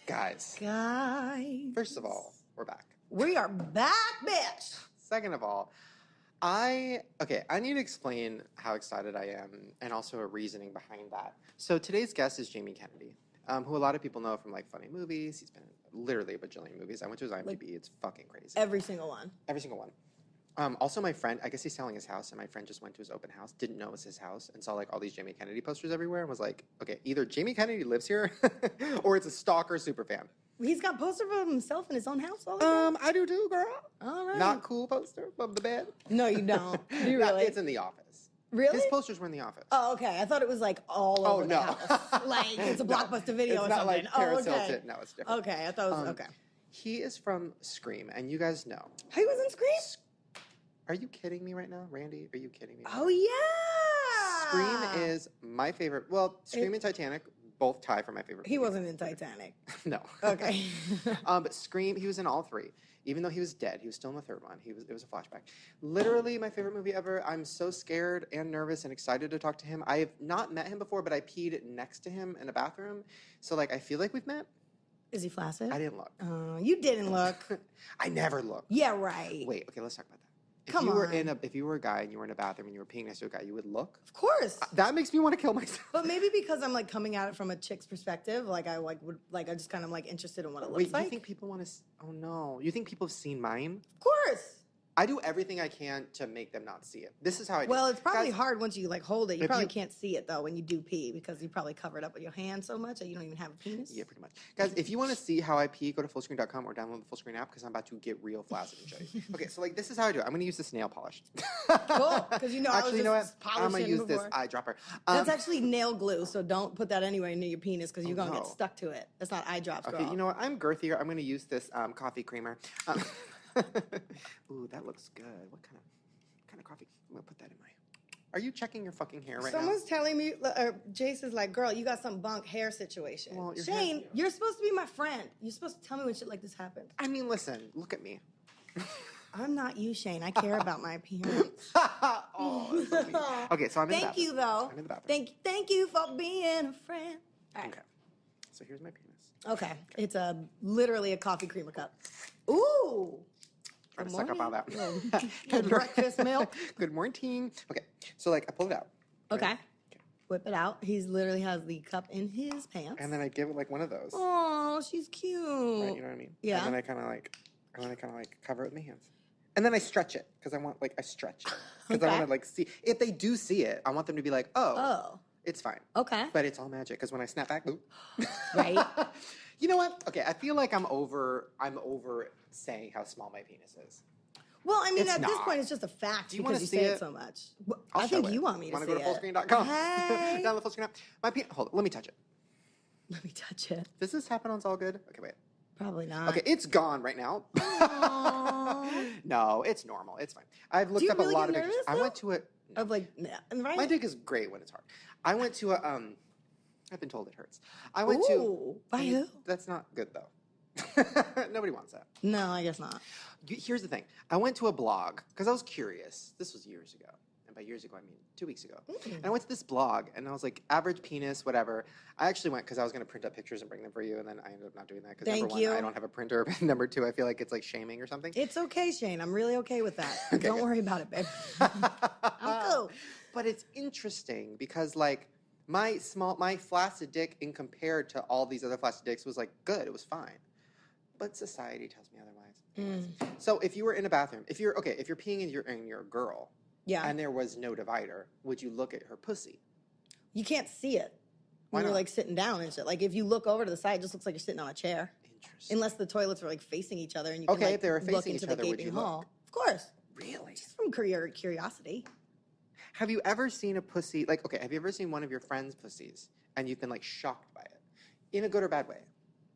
Guys. First of all, we're back. We are back, bitch. Second of all, I need to explain how excited I am and also a reasoning behind that. So today's guest is Jamie Kennedy, who a lot of people know from like funny movies. He's been in literally a bajillion movies. I went to his IMDb. It's fucking crazy. Every single one. Every single one. Also, my friend, I guess he's selling his house, and my friend just went to his open house, didn't know it was his house, and saw like all these Jamie Kennedy posters everywhere, and was like, okay, either Jamie Kennedy lives here, or it's a stalker superfan. He's got posters of himself in his own house all the time? I do too, girl. All right. Not cool poster above the bed. No, you don't. Do you really? It's in the office. Really? His posters were in the office. Oh, okay. I thought it was like all over the house. Like it's a Blockbuster video or something. It's not like carousel shit. No, it's different. Okay, I thought it was, okay. He is from Scream, and you guys know. He was in Scream? Are you kidding me right now, Randy? Are you kidding me? Oh, yeah. Scream is my favorite. Well, Scream and Titanic both tie for my favorite. He wasn't in Titanic. No. Okay. But Scream, he was in all three. Even though he was dead, he was still in the third one. It was a flashback. Literally my favorite movie ever. I'm so scared and nervous and excited to talk to him. I have not met him before, but I peed next to him in a bathroom. So like I feel like we've met. Is he flaccid? I didn't look. You didn't look. I never look. Yeah, right. Wait, okay, let's talk about that. If you were a guy and you were in a bathroom and you were peeing next to a guy, you would look? Of course. That makes me want to kill myself. But maybe because I'm like coming at it from a chick's perspective, like I I just kind of like interested in what it looks like. Wait, you think people want to? Oh no, you think people have seen mine? Of course. I do everything I can to make them not see it. This is how I do. Well, it's probably hard once you like hold it. You probably can't see it though when you do pee because you probably cover it up with your hand so much that you don't even have a penis. Yeah, pretty much. Guys, if you want to see how I pee, go to fullscreen.com or download the Fullscreen app because I'm about to get real flaccid and show you. Okay, so like this is how I do it. I'm going to use this nail polish. Cool, because Actually, you know what? I'm going to use this eyedropper. That's actually nail glue, so don't put that anywhere near your penis because you're going to get stuck to it. That's not eye drops, girl. Okay, you know what? I'm girthier. I'm going to use this coffee creamer. Ooh, that looks good. What kind of coffee? I'm gonna put that in my. Are you checking your fucking hair right now? Someone's telling me, Jace is like, girl, you got some bunk hair situation. Well, Shane, you're supposed to be my friend. You're supposed to tell me when shit like this happens. I mean, listen, look at me. I'm not you, Shane. I care about my appearance. Oh, that's so mean. Okay, so I'm in the bathroom. Thank you, though. I'm in the bathroom. Thank you for being a friend. All right. Okay, so here's my penis. Okay, it's literally a coffee creamer cup. Ooh. Trying to suck up all that. Good breakfast milk. Good morning. Okay, so like I pull it out. Right? Okay. Whip it out. He literally has the cup in his pants. And then I give it like one of those. Oh, she's cute. Right, you know what I mean? Yeah. And then I kind of like cover it with my hands. And then I stretch it because I stretch it because I want to like see if they do see it. I want them to be like, oh. It's fine. Okay. But it's all magic because when I snap back, boop. Right. You know what? Okay, I feel like I'm over saying how small my penis is. Well, I mean, this point, it's just a fact because you say it so much. I think you want me to see it. Want to go to fullscreen.com? Hey. Down the full screen app. My penis. Hold on. Let me touch it. Let me touch it. Does this happen on It's All Good? Okay, wait. Probably not. Okay, it's gone right now. No, it's normal. It's fine. I've looked up a lot of pictures. I went to a. Of like, right? My dick is great when it's hard. I went to a. I've been told it hurts. I went to. By who? That's not good though. Nobody wants that. No, I guess not. Here's the thing. I went to a blog because I was curious. This was years ago. And by years ago, I mean 2 weeks ago. Mm. And I went to this blog and I was like, average penis, whatever. I actually went because I was going to print up pictures and bring them for you. And then I ended up not doing that because number one, I don't have a printer. Number two, I feel like it's like shaming or something. It's okay, Shane. I'm really okay with that. Okay, don't worry about it, babe. I'm cool. But it's interesting because like my flaccid dick in compared to all these other flaccid dicks was like good. It was fine. But society tells me otherwise. So if you were in a bathroom, if you're peeing and you're a girl, yeah, and there was no divider, would you look at her pussy? You can't see it when you're like sitting down and shit. Like if you look over to the side, it just looks like you're sitting on a chair. Interesting. Unless the toilets are like facing each other and you can if they were facing look into each the other, would gaping you hall. look? Of course. Really? Just from curiosity. Have you ever seen a pussy have you ever seen one of your friends' pussies and you've been like shocked by it? In a good or bad way?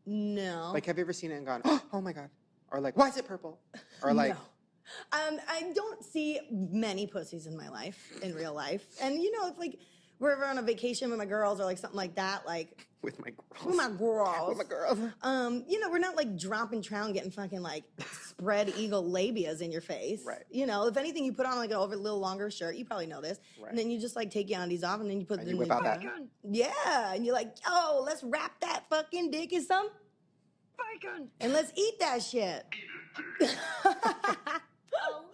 No. Like have you ever seen it and gone, oh my God? Or like, why is it purple? Or like no. I don't see many pussies in my life, in real life. And, you know, it's like we're on a vacation with my girls or like something like that, like With my girls. with my girls. With my girls. You know, we're not like dropping trout, getting fucking like spread eagle labias in your face. Right. You know, if anything, you put on like a little longer shirt. You probably know this. Right. And then you just like take your undies off, and then you put And the you whip out that. Yeah, and you're like, yo, let's wrap that fucking dick in some bacon, and let's eat that shit. Oh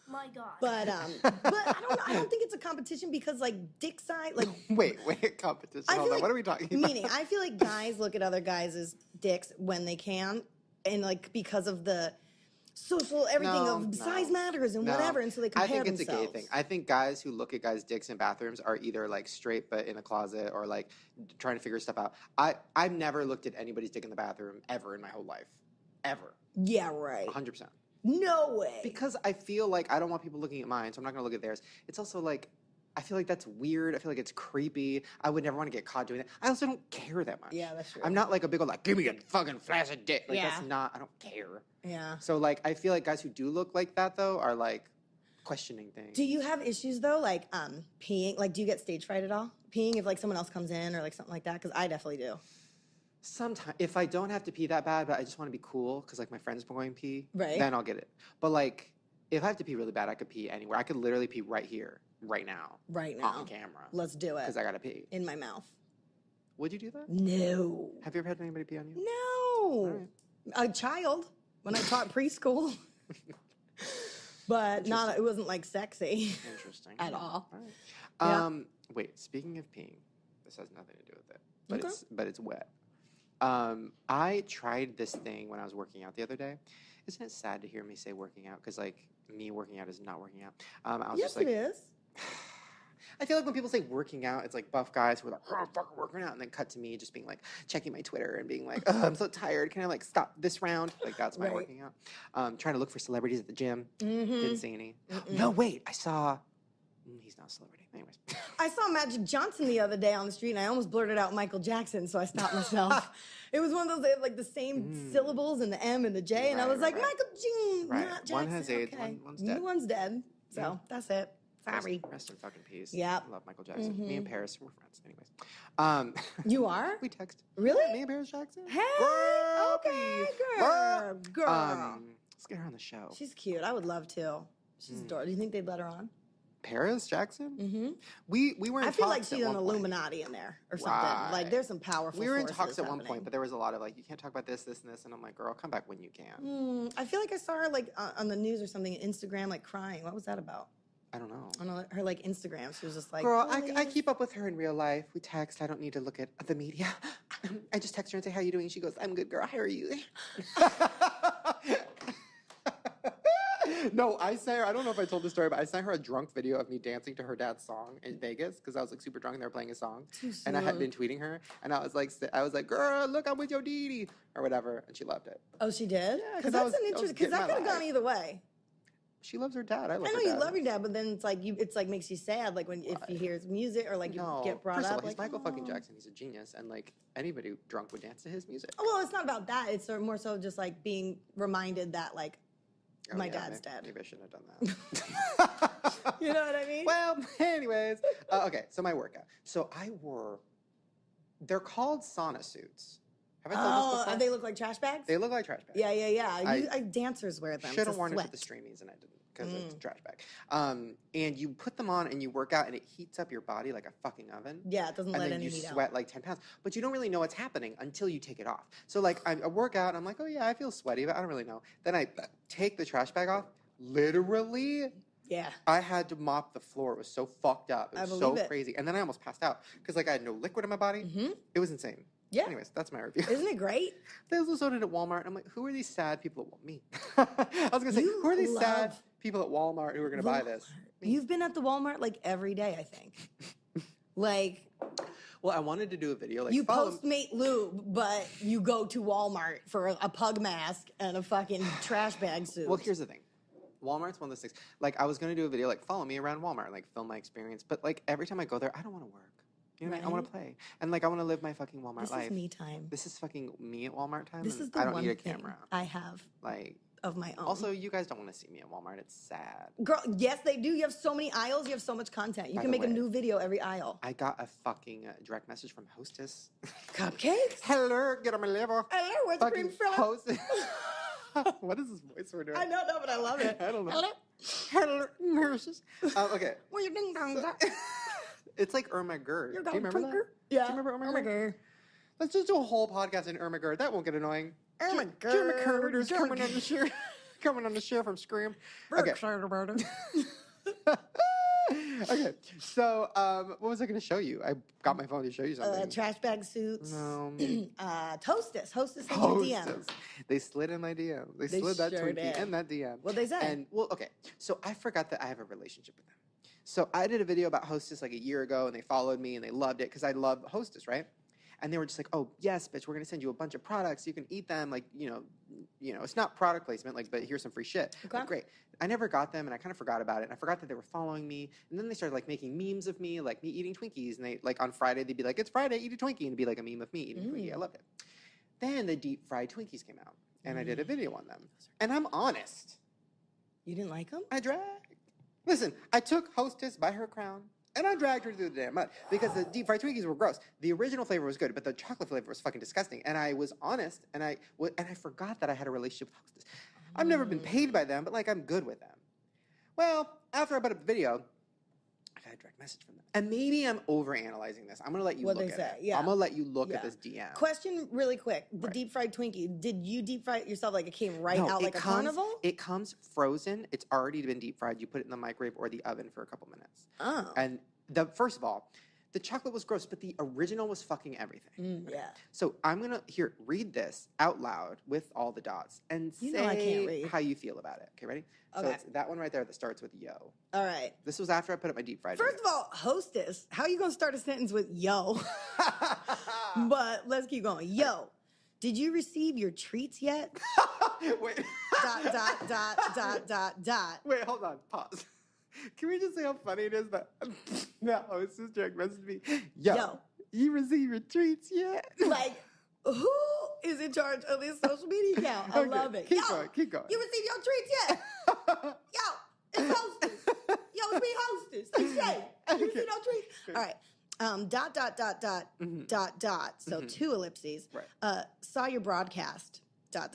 my god. But I don't know. I don't think it's a competition because like dick size, like Wait, competition. I feel Hold on, like- what are we talking about? meaning I feel like guys look at other guys' dicks when they can, and like because of the social everything of size matters and whatever, and so they compare I think themselves. it's a gay thing. I think guys who look at guys' dicks in bathrooms are either like straight but in a closet or like trying to figure stuff out. I've never looked at anybody's dick in the bathroom ever in my whole life. Ever. Yeah, right. 100%. No way. Because I feel like I don't want people looking at mine, so I'm not going to look at theirs. It's also like, I feel like that's weird. I feel like it's creepy. I would never want to get caught doing that. I also don't care that much. Yeah, that's true. I'm not like a big old like, give me a fucking flaccid dick. Like, Yeah. that's not, I don't care. Yeah. So like, I feel like guys who do look like that though are like questioning things. Do you have issues though, like peeing? Like, do you get stage fright at all? Peeing if like someone else comes in or like something like that? Because I definitely do. Sometimes, if I don't have to pee that bad, but I just want to be cool because like my friend's going to pee, Right. then I'll get it. But like, if I have to pee really bad, I could pee anywhere. I could literally pee right here, right now, Right now. on camera, Let's do it. because I got to pee. In my mouth. Would you do that? No. Have you ever had anybody pee on you? No. A child when I taught preschool. But not, it wasn't like sexy Interesting. at all. All right. Yeah. Wait, speaking of peeing, this has nothing to do with it, but Okay. it's wet. I tried this thing when I was working out the other day. Isn't it sad to hear me say working out? Because like me working out is not working out. I was Yes, just like, it is. I feel like when people say working out, it's like buff guys who are like, oh, I'm fucking working out, and then cut to me just being like checking my Twitter and being like, oh, I'm so tired. Can I like stop this round? Like that's my Right. working out. Trying to look for celebrities at the gym. Mm-hmm. Didn't see any. No, wait, I saw. He's not a celebrity. Anyways. I saw Magic Johnson the other day on the street, and I almost blurted out Michael Jackson, so I stopped myself. It was one of those, they have like the same syllables and the M and the J, and I was like, right. Michael Jackson, Right. not Jackson. One has AIDS, okay. one's dead. One's dead, so that's it. Sorry. Rest in fucking peace. Yep. I love Michael Jackson. Me and Paris, we're friends. Anyways. You are? We text. Really? Yeah, me and Paris Jackson. Hey, Girl, okay, girl. girl. Let's get her on the show. She's cute. I would love to. She's adorable. Do you think they'd let her on? Paris Jackson? Mm-hmm. We were in I feel like talks she's at an one point. Illuminati in there or something. Right. Like there's some powerful We were in forces talks at one happening. point, but there was a lot of like, you can't talk about this, and this. And I'm like, girl, come back when you can. I feel like I saw her like on the news or something, Instagram, like crying. What was that about? I don't know. On her like Instagram, she was just like, Girl, "Please." I keep up with her in real life. We text. I don't need to look at the media. I just text her and say, how you doing? She goes, I'm good, girl. How are you? No, I sent her, I don't know if I told the story, but I sent her a drunk video of me dancing to her dad's song in Vegas because I was like super drunk and they were playing a song. And I had been tweeting her and I was like, girl, look, I'm with your Dee or whatever. And she loved it. Oh, she did? Yeah, 'cause Because I that's was- an I was interesting. Because that getting could have my gone life. either way. She loves her dad. I love I know her you dad. love your dad, but then it's like it's like makes you sad, like when if you hear his music or like you get brought First up. of all, he's like, Michael fucking "Oh." Jackson. He's a genius. And like anybody drunk would dance to his music. Well, it's not about that. It's more so just like being reminded that like Oh, my yeah, dad's dead. Maybe I shouldn't have done that. You know what I mean? Well, anyways. Okay, so my workout. So I wore, they're called sauna suits. Have I told this Oh, before? they look like trash bags? They look like trash bags. Yeah. Dancers wear them. Should have to worn it sweat. to the streamies and I didn't because it's a trash bag. And you put them on and you work out and it heats up your body like a fucking oven. Yeah, it doesn't And let then any you heat sweat out. like 10 pounds. But you don't really know what's happening until you take it off. So like I work out and I'm like, oh yeah, I feel sweaty, but I don't really know. Then I take the trash bag off. Literally, Yeah. I had to mop the floor. It was so fucked up. It I was so believe it. crazy. And then I almost passed out because like I had no liquid in my body. It was insane. Yeah. Anyways, that's my review. Isn't it great? They also did it at Walmart. And I'm like, who are these sad people at me? I was going to say, You who are these sad love people at Walmart who are going to buy this? Me. You've been at the Walmart like every day, I think. Like Well, I wanted to do a video. Like, you follow Postmate lube, but you go to Walmart for a pug mask and a fucking trash bag suit. Well, here's the thing. Walmart's one of those things. Like, I was going to do a video, like, follow me around Walmart, like, film my experience. But, like, every time I go there, I don't want to work. You know what I mean? I want to play. And, like, I want to live my fucking Walmart this life. is me time. This is fucking me at Walmart time. This and is the I don't one need a thing camera. I have. Like, of my own. Also, you guys don't want to see me at Walmart. It's sad. Girl, yes, they do. You have so many aisles. You have so much content. You By can the make a way, new video every aisle. I got a fucking direct message from Hostess. Cupcakes? Hello, get on my level. Hello, where's the cream filling? Hostess. What is this voice we're doing? I don't know, but I love it. I don't know. Hello? Hello, nurses. Okay. Where you ding dong? It's like Irma Gerd. You're Do you remember that? Yeah. Do you remember Irma Irma Gerd? Gerd. Let's just do a whole podcast in Irma Gerd. That won't get annoying. Irma Jim Gerd. McCurder's coming on the show. Coming on the show from Scream. Okay. Excited about it. Okay. So, what was I going to show you? I got my phone to show you something. Trash bag suits. No. Hostess in your DMs. Hostess. They slid in my DM. They slid that sure Twinkie did. in that DM. What'd they say? And well, okay. So I forgot that I have a relationship with them. So I did a video about Hostess like a year ago, and they followed me and they loved it because I love Hostess, right? And they were just like, "Oh yes, bitch, we're gonna send you a bunch of products. You can eat them. Like, you know, it's not product placement. Like, but here's some free shit. Okay. Like, great." I never got them, and I kind of forgot about it. And I forgot that they were following me. And then they started like making memes of me, like me eating Twinkies. And they like on Friday they'd be like, "It's Friday, eat a Twinkie," and it'd be like a meme of me eating a Twinkie. I loved it. Then the deep fried Twinkies came out, and I did a video on them. And I'm honest. You didn't like them? I dragged. Listen, I took Hostess by her crown, and I dragged her through the damn mud because the deep fried Twinkies were gross. The original flavor was good, but the chocolate flavor was fucking disgusting. And I was honest, and I forgot that I had a relationship with Hostess. I've never been paid by them, but like I'm good with them. Well, after I put up the video, I got a direct message from them, and maybe I'm overanalyzing this. I'm gonna let you What'd look they at say? it. Yeah. I'm gonna let you look Yeah. at this DM. Question really quick. The Right. deep fried Twinkie, did you deep fry it yourself? Like it came right No, out it like a comes- carnival? It comes frozen. It's already been deep fried. You put it in the microwave or the oven for a couple minutes. Oh. And first of all, the chocolate was gross, but the original was fucking everything. Yeah. So I'm gonna read this out loud with all the dots and You say know I can't read. how you feel about it. Okay, ready? So Okay. it's that one right there that starts with yo. All right. This was after I put up my deep fried. First of all, Hostess, how you gonna start a sentence with yo? But let's keep going. Yo, did you receive your treats yet? Wait. Dot. Wait, hold on. Pause. Can we just say how funny it is that that hostess direct messaged me? Yo, you receive your treats yet? Like, who is in charge of this social media account? I Okay, love it. Keep going. Keep going. You received your treats yet? Yo, it's Hostess. Yo, it's me, Hostess. Like, say, you received your treats? Good. All right. Dot. So 2 ellipses. Right. Saw your broadcast.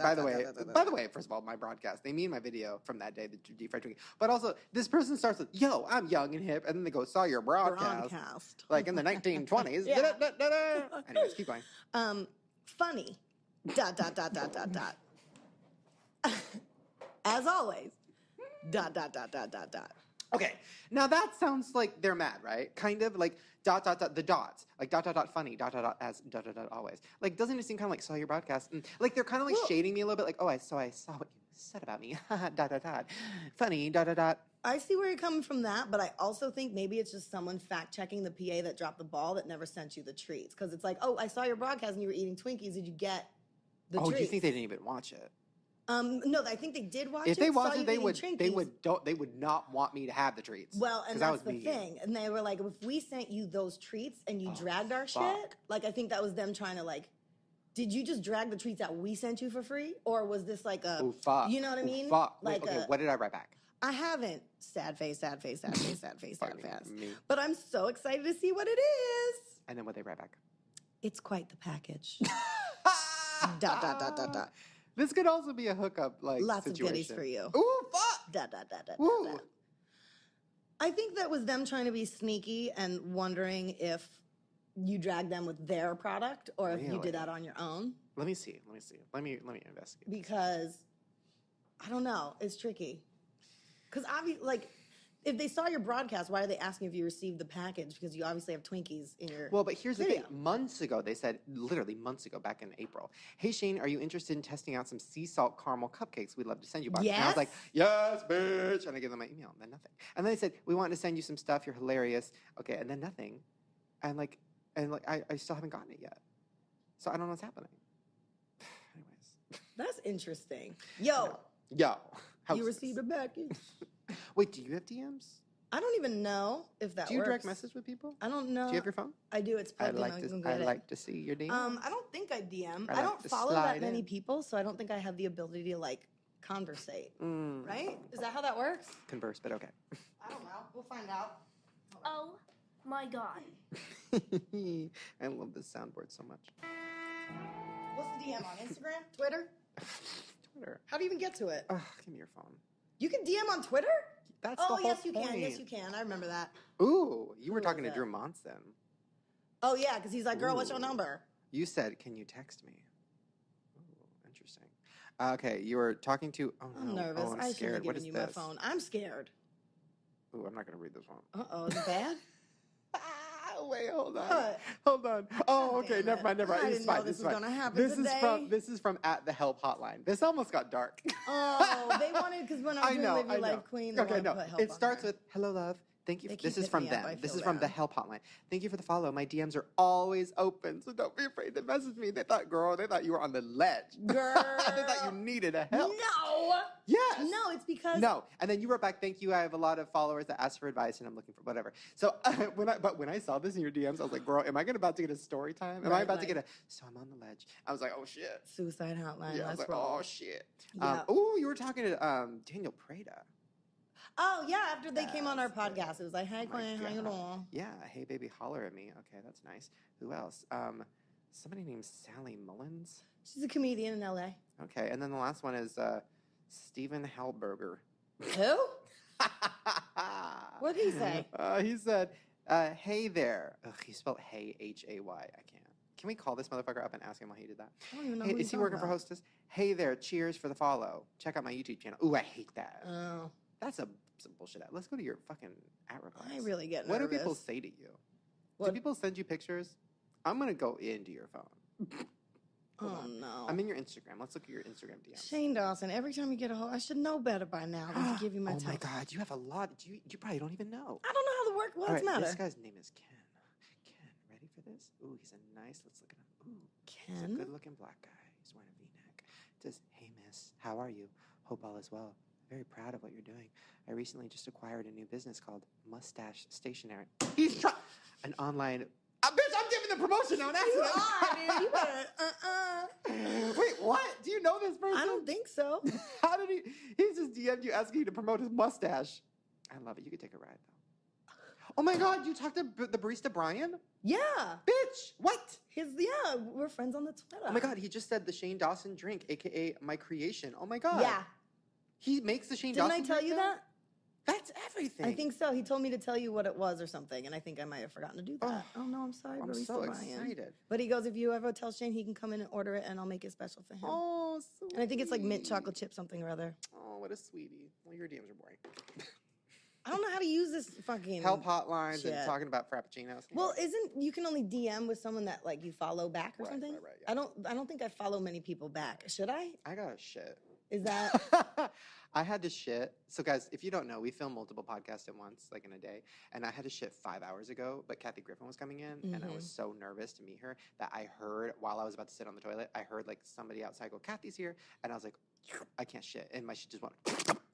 By the way, first of all, my broadcast, they mean my video from that day, the deep fried Twinkie. But also, this person starts with, yo, I'm young and hip, and then they go, saw your broadcast. Like in the 1920s. Yeah. Da-da-da-da-da. Anyways, keep going. Funny. Dot. As always. Dot. Okay, now that sounds like they're mad, right? Kind of like the dots, like funny, as always. Like, doesn't it seem kind of like saw your broadcast? And, like, they're kind of like shading me a little bit, like, oh, I saw what you said about me, funny, I see where you're coming from that, but I also think maybe it's just someone fact checking the PA that dropped the ball that never sent you the treats. Because it's like, oh, I saw your broadcast and you were eating Twinkies. Did you get the treats? Oh, you think they didn't even watch it? No, I think they did watch it. If they saw watched you it, they eating would Twinkies. not want me to have the treats. Well, and 'cause that's was the mean. thing. And they were like, if we sent you those treats and you dragged our fuck. shit, like, I think that was them trying to, like, did you just drag the treats that we sent you for free? Or was this like a, Oh, fuck. you know what I Oh, mean? fuck. Like Wait, okay, what did I write back? I haven't. Sad face. Fucking me. But I'm so excited to see what it is. And then what they write back? It's quite the package. Dot. This could also be a hookup like Lots situation. of goodies for you. Ooh, fuck! Dot. Ooh. I think that was them trying to be sneaky and wondering if you dragged them with their product or if you Really? did that on your own. Let me see. Let me investigate. Because I don't know, it's tricky. Because obviously, like, if they saw your broadcast, why are they asking if you received the package? Because you obviously have Twinkies in your Well, but here's the video. thing. Months ago, they said, literally months ago, back in April, hey, Shane, are you interested in testing out some sea salt caramel cupcakes? We'd love to send you boxes. And I was like, yes, bitch. And I gave them my email, and then nothing. And then they said, we want to send you some stuff. You're hilarious. Okay, and then nothing. And I still haven't gotten it yet. So I don't know what's happening. Anyways. That's interesting. Yo, Yo. you received a package. Wait, do you have DMs? I don't even know if that works. Do you direct message with people? I don't know. Do you have your phone? I do. It's plugged in. I can get it. like to see your DM. I don't think I DM. I I like don't to follow slide that many in. people, so I don't think I have the ability to, like, conversate, right? Is that how that works? Converse, but okay. I don't know. We'll find out. Oh my God. I love this soundboard so much. What's the DM on Instagram? Twitter? Twitter. How do you even get to it? Ugh, give me your phone. You can DM on Twitter? That's the whole yes, you point. can. Yes, you can. I remember that. Ooh, you were Who talking was to it? Drew Monson. Oh, yeah, because he's like, girl, what's your Ooh. number? You said, can you text me? Ooh, interesting. Okay, you were talking to... Oh, no. I'm nervous. Oh, I'm I should scared. have What given is you this? my phone. I'm scared. Ooh, I'm not going to read this one. Uh-oh, is it bad? Wait, hold on. What? Hold on. Oh, God okay, damn never it. mind, never mind. I It's didn't know fine, this it's was fine. gonna happen This today. is from at the help hotline. This almost got dark. Oh, they wanted, because when I was doing Live Your Life Queen, they wanted to put help It starts on with, hello, love. Thank you. They This keep is from hitting me them. up. I This feel is from the bad. help hotline. Thank you for the follow. My DMs are always open, so don't be afraid to message me. They thought you were on the ledge. Girl. They thought you needed a help. No. Yes. No, it's because... No, and then you wrote back, "Thank you. I have a lot of followers that ask for advice, and I'm looking for whatever." So when I saw this in your DMs, I was like, "Girl, am I about to get a story time? Am I Right, about to like- get a?" So I'm on the ledge. I was like, "Oh shit." Suicide hotline. Yeah, I was Let's like, roll. "Oh shit." Yeah. Oh, you were talking to Daniel Prada. Oh, yeah, after they came on our Yes, yeah. podcast, it was like, hey, Oh my Queen, how you God. doing? Yeah, hey baby, holler at me. Okay, that's nice. Who else? Somebody named Sally Mullins. She's a comedian in L.A. Okay, and then the last one is Stephen Hellberger. Who? What did he say? He said, "Hey there." Ugh, he spelled "hey" Hay. I can't. Can we call this motherfucker up and ask him why he did that? I don't even know Hey, who is he working for Hostess? Hey there, cheers for the follow. Check out my YouTube channel. Ooh, I hate that. Oh, That's some bullshit. Let's go to your fucking at replies. I really get What nervous. do people say to you? What? Do people send you pictures? I'm gonna go into your phone. Hold Oh, on. no. I'm in your Instagram. Let's look at your Instagram DMs. Shane Dawson, every time you get a hold, I should know better by now than to give you my Oh my text. God, you have a lot. You probably don't even know. I don't know how the work. What's All right, matter? this guy's name is Ken. Ken, ready for this? Ooh, he's a nice. Let's look at him. Ooh, he's a Ken? good-looking black guy. He's wearing a V-neck. It says, "Hey miss, how are you? Hope all is well. Very proud of what you're doing. I recently just acquired a new business called Mustache Stationery." He's an online. Bitch, I'm giving the promotion now. That's You it. are, dude. You better, Wait, what? Do you know this person? I don't think so. How did he? He just DM'd you asking you to promote his mustache. I love it. You could take a ride though. Oh my God, you talked to the barista Brian? Yeah. Bitch, what? We're friends on the Twitter. Oh my God, he just said the Shane Dawson drink, aka my creation. Oh my God. Yeah. He makes the Shane Didn't Dawson I tell drink you now? that? That's everything. I think so. He told me to tell you what it was or something, and I think I might have forgotten to do that. Oh, Oh, no, I'm sorry, I'm barista so Brian. excited. But he goes, if you ever tell Shane, he can come in and order it, and I'll make it special for him. Oh, sweet. And I think it's like mint chocolate chip something or other. Oh, what a sweetie. Well, your DMs are boring. I don't know how to use this fucking Help hotlines shit. and talking about frappuccinos. Well, isn't you can only DM with someone that like you follow back or Right, something? right, yeah. I don't think I follow many people back. Should I? I got a shit. Is that I had to shit. So, guys, if you don't know, we film multiple podcasts at once, like in a day. And I had to shit 5 hours ago, but Kathy Griffin was coming in, and I was so nervous to meet her that I heard, while I was about to sit on the toilet, I heard like somebody outside go, "Kathy's here," and I was like, I can't shit, and my shit just went,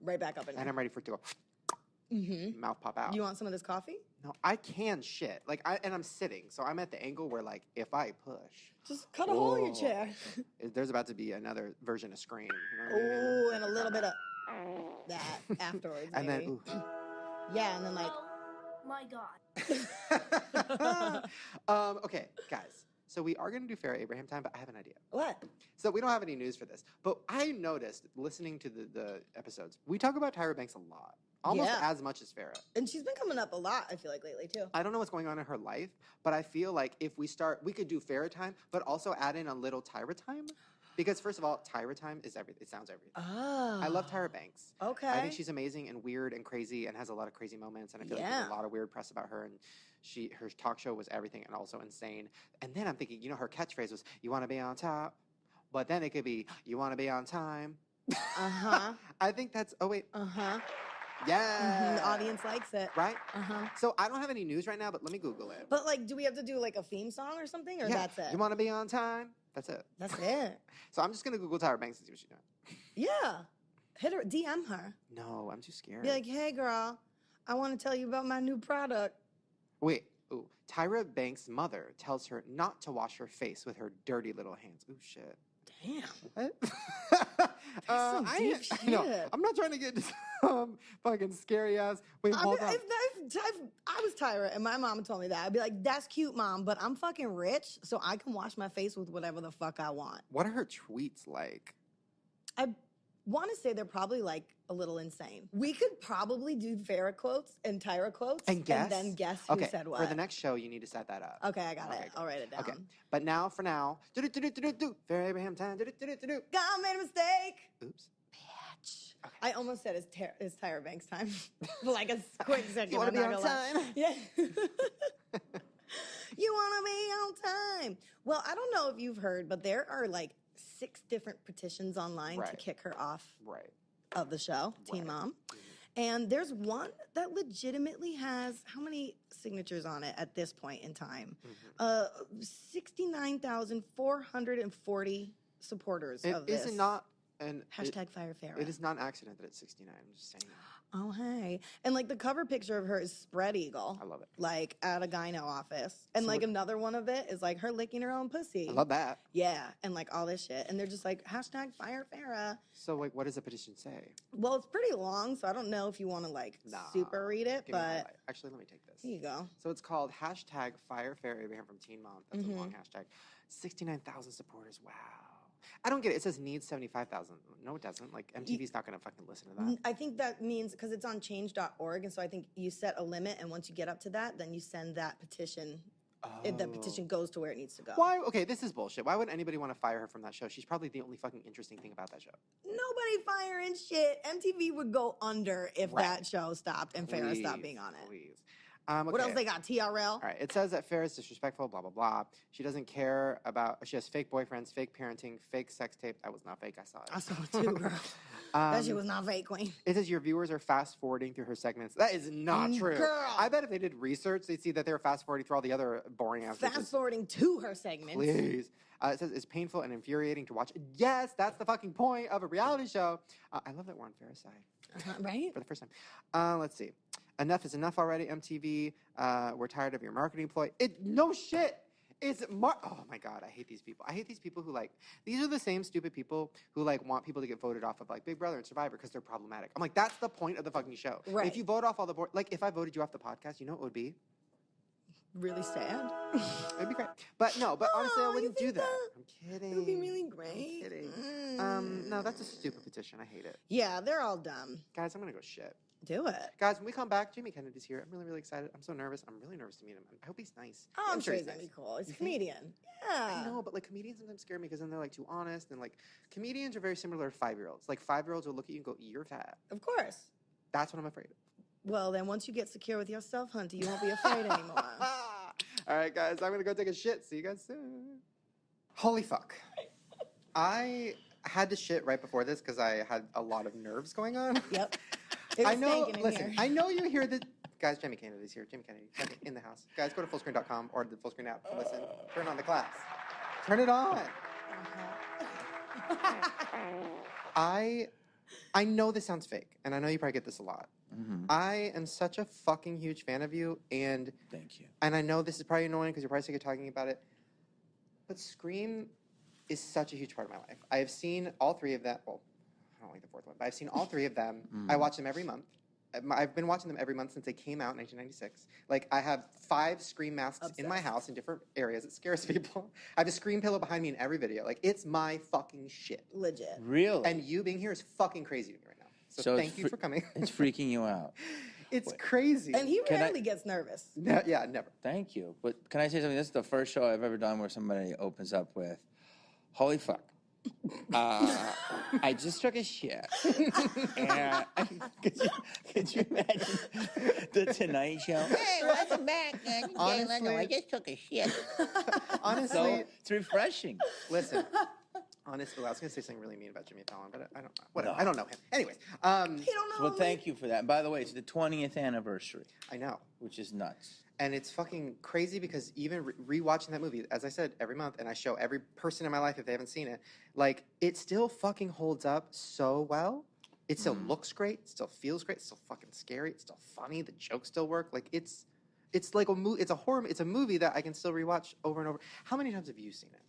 right back up in and I'm ready for it to go, Mm-hmm. mouth pop out. You want some of this coffee? No, I can shit, and I'm sitting, so I'm at the angle where like if I push, Just cut a hole in your Whoa. chair. there's about to be another version of Scream. You know what I mean? Oh, and a little bit of that afterwards. And then, maybe. ooh. Yeah, and then like Oh my God. Okay, guys. So we are going to do Farrah Abraham time, but I have an idea. what? So we don't have any news for this, but I noticed listening to the episodes, we talk about Tyra Banks a lot, almost Yeah. as much as Farrah. And she's been coming up a lot, I feel like, lately too. I don't know what's going on in her life, but I feel like if we could do Farrah time, but also add in a little Tyra time. Because first of all, Tyra time is everything. It sounds everything. Oh. I love Tyra Banks. Okay. I think she's amazing and weird and crazy and has a lot of crazy moments. And I feel like there's a Yeah. lot of weird press about her. And her talk show was everything and also insane. And then I'm thinking, her catchphrase was, "You want to be on top," but then it could be, "You want to be on time." Uh-huh. I think that's. Oh wait. Uh-huh. Yeah. The audience likes it. Right. Uh-huh. So I don't have any news right now, but let me Google it. But like, do we have to do like a theme song or something, or Yeah. that's it? You want to be on time? That's it. That's it. So I'm just gonna Google Tyra Banks and see what she's doing. Yeah. Hit her, DM her. No, I'm too scared. Be like, hey girl, I want to tell you about my new product. Wait. Ooh. Tyra Banks' mother tells her not to wash her face with her dirty little hands. Ooh, shit. Damn. What? some deep No, shit. I'm not trying to get fucking scary ass. Wait, hold on. If I was Tyra and my mom told me that, I'd be like, that's cute, Mom, but I'm fucking rich, so I can wash my face with whatever the fuck I want. What are her tweets like? I want to say they're probably like a little insane. We could probably do Farrah quotes and Tyra quotes And guess? and then guess who Okay, said what. for the next show, you need to set that up. Okay, I got it. good. I'll write it down. Okay, but for now, Farrah Abraham time, God made a mistake. Oops. Bitch. Okay. I almost said it's Tyra Banks time for like a quick second. You wanna I'm be not on gonna lie. time? Yeah. You want to be on time. Well, I don't know if you've heard, but there are like 6 different petitions online to Right. kick her off Right. of the show, Teen Right. Mom. And there's one that legitimately has how many signatures on it at this point in time? 69,440 supporters of this. Is it not an Hashtag Fire Farrah. It is not an accident that it's 69. I'm just saying. Oh, hey. And like the cover picture of her is spread eagle. I love it. Like at a gyno office. And So like what- another one of it is like her licking her own pussy. I love that. Yeah. And like all this shit. And they're just like, hashtag Fire Farrah. So, like, what does the petition say? Well, it's pretty long, so I don't know if you want to like Nah. super read it, Give me the but highlight. Actually, let me take this. here you go. So it's called hashtag Fire Farrah Abraham from Teen Mom. That's a long hashtag. 69,000 supporters. Wow. I don't get it. It says needs 75,000. No, it doesn't. Like, MTV's not going to fucking listen to that. I think that means because it's on change.org, and so I think you set a limit, and once you get up to that, then you send that petition. The petition goes to where it needs to go. Why? Okay, this is bullshit. Why would anybody want to fire her from that show? She's probably the only fucking interesting thing about that show. Nobody firing shit. MTV would go under if Right. that show stopped and Farrah stopped being on it. Please. What else they got? TRL? All right. It says that Farrah's disrespectful, blah, blah, blah. She doesn't care about, she has fake boyfriends, fake parenting, fake sex tape. That was not fake. I saw it. I saw it too, girl. That shit was not fake, queen. It says your viewers are fast forwarding through her segments. That is not true. Girl. I bet if they did research, they'd see that they were fast forwarding through all the other boring ass Fast forwarding to her segments. Please. It says it's painful and infuriating to watch. Yes, that's the fucking point of a reality show. I love that we're on Farrah's side. Right? For the first time. Let's see. Enough is enough already, MTV. We're tired of your marketing ploy. No shit. Oh my God, I hate these people. I hate these people who these are the same stupid people who want people to get voted off of Big Brother and Survivor because they're problematic. I'm like, that's the point of the fucking show. Right. If you vote off all the board, if I voted you off the podcast, you know what it would be? Really sad. It'd be great. But honestly, I Oh, you wouldn't do think that. that? I'm kidding. It would be really great. I'm kidding. Mm. No, that's a stupid petition. I hate it. Yeah, they're all dumb. Guys, I'm going to go shit. Do it. Guys, when we come back, Jamie Kennedy's here. I'm really, really excited. I'm so nervous. I'm really nervous to meet him. I hope he's nice. Oh, I'm sure he's nice. gonna be cool. He's a You think? comedian. Yeah. I know, but comedians sometimes scare me because then they're too honest and comedians are very similar to 5-year-olds. 5-year-olds will look at you and go, "You're fat." Of course. That's what I'm afraid of. Well, then once you get secure with yourself, Hunter, you won't be afraid anymore. All right, guys, I'm gonna go take a shit. See you guys soon. Holy fuck! I had to shit right before this because I had a lot of nerves going on. Yep. It was I know. stinking in Listen, here. I know you hear the guys. Jamie Kennedy's here. Jamie Kennedy in the house. Guys, go to fullscreen.com or the Fullscreen app to listen. Turn on the class. Turn it on. I know this sounds fake, and I know you probably get this a lot. Mm-hmm. I am such a fucking huge fan of you, and Thank you. and I know this is probably annoying because you're probably sick of talking about it, but Scream is such a huge part of my life. I have seen all 3 of them. Well, I don't like the 4th one, but I've seen all 3 of them. I watch them every month. I've been watching them every month since they came out in 1996. I have 5 Scream masks in my Obsessed. house in different areas. It scares people. I have a Scream pillow behind me in every video. It's my fucking shit. Legit. Really? And you being here is fucking crazy to me right now. So So thank you for coming. It's freaking you out. It's crazy. And he Can I- rarely gets nervous. Yeah, never. Thank you. But can I say something? This is the first show I've ever done where somebody opens up with, "Holy fuck. I just took a shit." And could you imagine the Tonight Show? Hey, welcome back. Honestly- I just took a shit. Honestly, So it's refreshing. listen. Honestly, I was going to say something really mean about Jimmy Fallon, but I don't. Whatever. No. I don't know him. Anyways, He don't know. Well, thank you for that. And by the way, it's the 20th anniversary, I know, which is nuts. and it's fucking crazy because even rewatching that movie, as I said, every month, and I show every person in my life if they haven't seen it, it still fucking holds up so well. It still looks great. It still feels great. It's still fucking scary. It's still funny. The jokes still work. It's like a movie. It's a horror. It's a movie that I can still rewatch over and over. How many times have you seen it?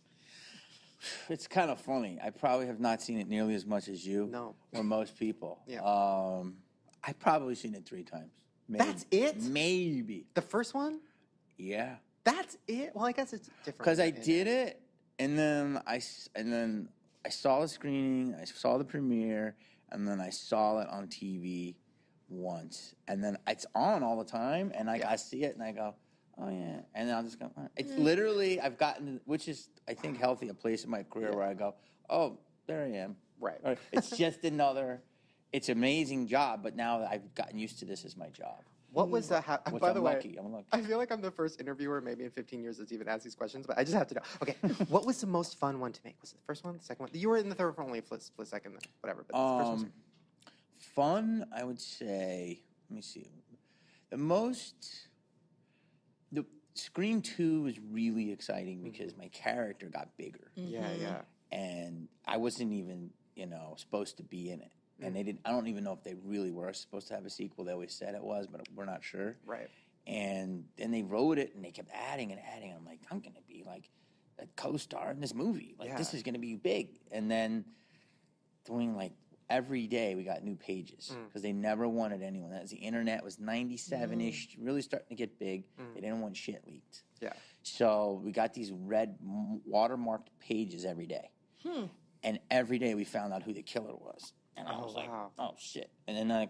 It's kind of funny. I probably have not seen it nearly as much as you. No. Or most people. Yeah. I've probably seen it 3 times. Maybe. That's it? Maybe. The first one? Yeah. That's it? Well, I guess it's different. Because I did it, and then I saw the screening, I saw the premiere, and then I saw it on TV once. And then it's on all the time, and I see it, and I go, oh, yeah. And then I'll just go, all right. It's literally, I've gotten, which is, I think, healthy, a place in my career where I go, oh, there I am. Right. Or it's just another, it's an amazing job, but now I've gotten used to this as my job. What was the... by the way, I'm lucky. I feel like I'm the first interviewer, maybe in 15 years, that's even asked these questions, but I just have to know. Okay, what was the most fun one to make? Was it the first one, the second one? You were in the third one only for a second, whatever. But the first one. Fun, I would say, let me see. The Scream 2 was really exciting because my character got bigger. Yeah. And I wasn't even, supposed to be in it. And they didn't. I don't even know if they really were supposed to have a sequel. They always said it was, but we're not sure. Right. And then they wrote it, and they kept adding and adding. I'm like, I'm gonna be like a co-star in this movie. Like this is gonna be big. And then doing like every day, we got new pages because they never wanted anyone. That was the internet was 97-ish, really starting to get big. They didn't want shit leaked. Yeah. So we got these red watermarked pages every day, and every day we found out who the killer was. And I was like, oh, shit. And then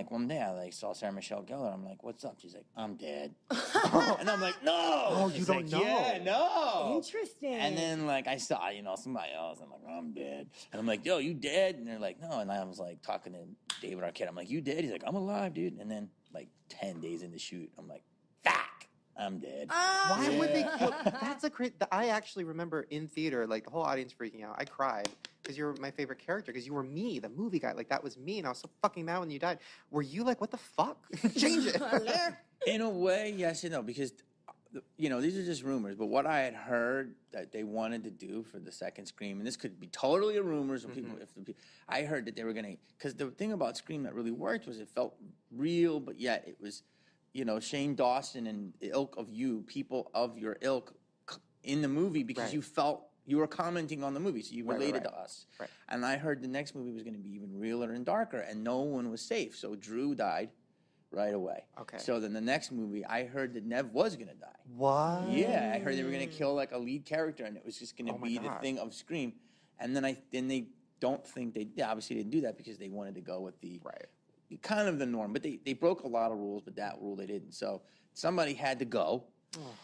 one day I saw Sarah Michelle Gellar. I'm like, what's up? She's like, I'm dead. And I'm like, no. Oh, you don't know? Yeah, no. Interesting. And then I saw, somebody else. I'm like, oh, I'm dead. And I'm like, yo, you dead? And they're like, no. And I was talking to David Arquette. I'm like, you dead? He's like, I'm alive, dude. And then 10 days into shoot, I'm like, fuck. I'm dead. Why would they kill? That's a great... I actually remember in theater, the whole audience freaking out. I cried because you were my favorite character, because you were me, the movie guy. That was me, and I was so fucking mad when you died. Were you what the fuck? Change it. In a way, yes and no, because, these are just rumors, but what I had heard that they wanted to do for the second Scream, and this could be totally a rumor, so I heard that they were going to... Because the thing about Scream that really worked was it felt real, but yet it was... Shane Dawson and the ilk of you, people of your ilk in the movie, because you felt you were commenting on the movie, so you related to us. Right. And I heard the next movie was going to be even realer and darker, and no one was safe. So Drew died right away. Okay. So then the next movie, I heard that Nev was going to die. What? Yeah, I heard they were going to kill a lead character, and it was just going to be the thing of Scream. And then they don't think they obviously didn't do that because they wanted to go with the kind of the norm, but they broke a lot of rules, but that rule they didn't. So somebody had to go.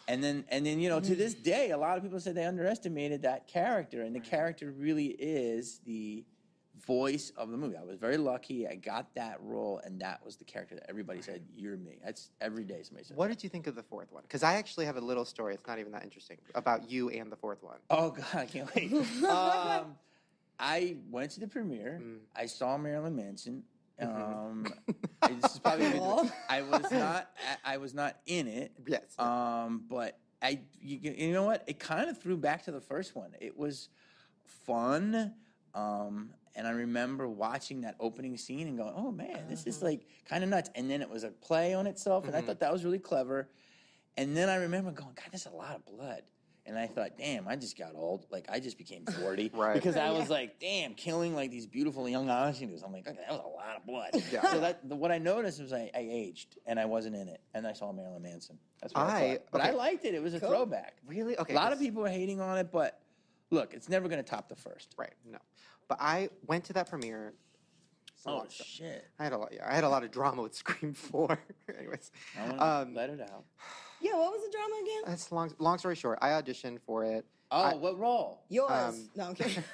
And then to this day, a lot of people said they underestimated that character, and the character really is the voice of the movie. I was very lucky. I got that role, and that was the character that everybody said, you're me. That's every day somebody said. What did you think of the fourth one? Because I actually have a little story. It's not even that interesting about you and the fourth one. Oh, God, I can't wait. I went to the premiere. I saw Marilyn Manson. This is probably I was not in it. Yes. But you know what? It kind of threw back to the first one. It was fun. And I remember watching that opening scene and going, "Oh man, this is kind of nuts." And then it was a play on itself, and I thought that was really clever. And then I remember going, "God, there's a lot of blood." And I thought, damn, I just got old. I just became 40. Right. Because I was damn, killing these beautiful young ingenues. I'm like, okay, that was a lot of blood. Yeah. So what I noticed was I aged, and I wasn't in it. And I saw Marilyn Manson. That's what I thought. But I liked it. It was a throwback. Really? Okay. A lot of people were hating on it, but look, it's never going to top the first. Right. No. But I went to that premiere. Oh, shit. I had a lot of drama with Scream 4. Anyways. I want to let it out. Yeah, what was the drama again? That's long story short. I auditioned for it. Oh, what role? Yours. No, I'm kidding.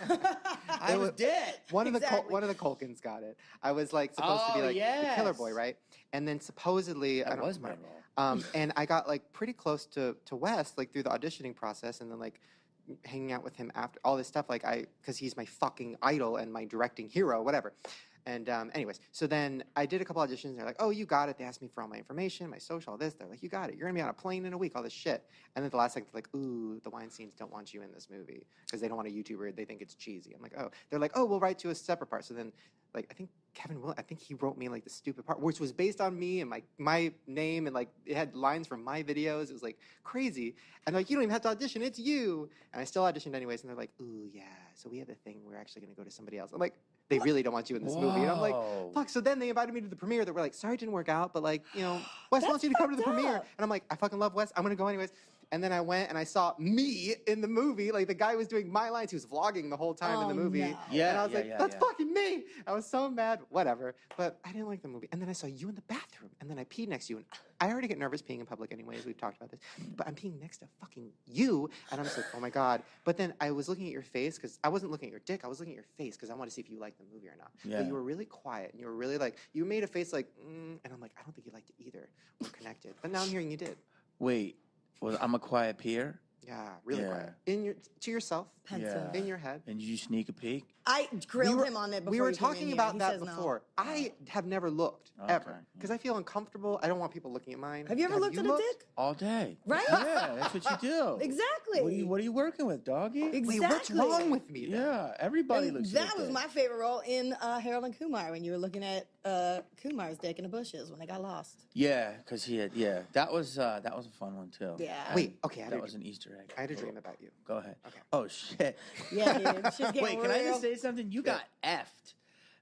I was dead. One of the Culkins got it. I was supposed to be the killer boy, right? And then supposedly that was my role. And I got pretty close to West through the auditioning process, and then hanging out with him after all this stuff because he's my fucking idol and my directing hero, whatever. And anyways, so then I did a couple auditions, and they're like, oh, you got it. They asked me for all my information, my social, all this. They're like, you got it. You're going to be on a plane in a week, all this shit. And then the last second, they're like, ooh, the Weinsteins don't want you in this movie because they don't want a YouTuber. They think it's cheesy. I'm like, oh. They're like, oh, we'll write you a separate part. So then, I think Kevin Will, I think he wrote me like the stupid part, which was based on me and my name, and like it had lines from my videos. It was like crazy. And like, you don't even have to audition, it's you. And I still auditioned anyways. And they're like, ooh, yeah, so we have a thing. We're actually going to go to somebody else. I'm like, they really don't want you in this movie. And I'm like, Whoa. fuck. So then they invited me to the premiere. They were like, sorry it didn't work out, but like, you know, Wes wants you to come to the fucked premiere. up. And I'm like, I fucking love Wes. I'm going to go anyways. And then I went and I saw me in the movie. Like the guy was doing my lines. He was vlogging the whole time in the Oh, movie. no. Yeah, And I was yeah, like, yeah, that's yeah. fucking me. I was so mad. Whatever. But I didn't like the movie. And then I saw you in the bathroom. And then I peed next to you. And I already get nervous peeing in public anyways. We've talked about this. But I'm peeing next to fucking you. And I'm just like, oh my God. But then I was looking at your face because I wasn't looking at your dick. I was looking at your face because I wanted to see if you liked the movie or not. Yeah. But you were really quiet. And you were really like, you made a face like, and I'm like, I don't think you liked it either. We're connected. But now I'm hearing you did. Wait, well, I'm a quiet peer? Yeah, really Yeah. quiet. To yourself, Pensive. Yeah. in your head. And did you sneak a peek? I grilled him on it before we were he came in talking here. about He that says no. before. I have never looked, Okay, ever. Because I feel uncomfortable. I don't want people looking at mine. Have you ever looked at a dick? All day. Right? Yeah, that's what you do. Exactly. What are you working with, doggy? Exactly. Wait, what's wrong with me then? Yeah, everybody And looks at that their was dick. my favorite role in Harold and Kumar when you were looking at Kumar's dick in the bushes when they got lost. Yeah, because he had, that was a fun one too. Yeah. Wait, okay, I had, That a, was an Easter egg. I had a dream about you. Go ahead. Okay. Oh, shit. Yeah, dude. She's getting Wait, can I real. just say something? You got effed.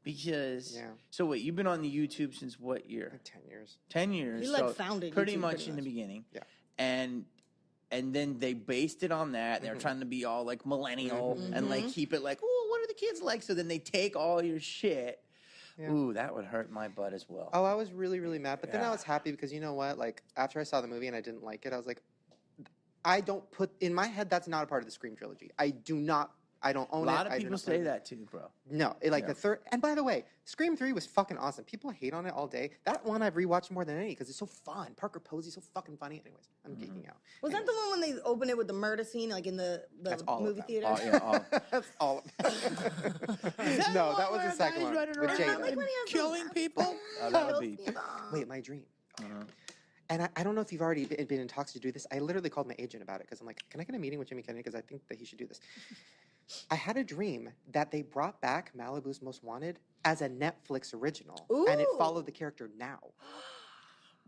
Because, Yeah. so wait, you've been on the YouTube since what year? Like 10 years. 10 years. He, like, so founded pretty YouTube much pretty in the much. beginning. Yeah. And then they based it on that. They're trying to be all like millennial and like keep it like, oh, what are the kids like? So then they take all your shit. Yeah. Ooh, that would hurt my butt as well. Oh, I was really, really mad. But then I Yeah. was happy because you know what? Like, after I saw the movie and I didn't like it, I was like, I don't put, in my head, that's not a part of the Scream trilogy. I don't A own it. lot of I do people not say believe it. that too, bro. No, the third. And by the way, Scream 3 was fucking awesome. People hate on it all day. That one I've rewatched more than any because it's so fun. Parker Posey's so fucking funny. Anyways, I'm geeking out. Was that the one when they opened it with the murder scene, like in the That's all of movie them. theater? Oh, yeah, all. That's all. No, that was the second one with Jada. Like when he has killing those- people? Oh, that would be. Wait, my dream. And I don't know if you've already been in talks to do this. I literally called my agent about it because I'm like, can I get a meeting with Jimmy Kennedy? Because I think that he should do this. I had a dream that they brought back Malibu's Most Wanted as a Netflix original. And it Ooh. followed the character now.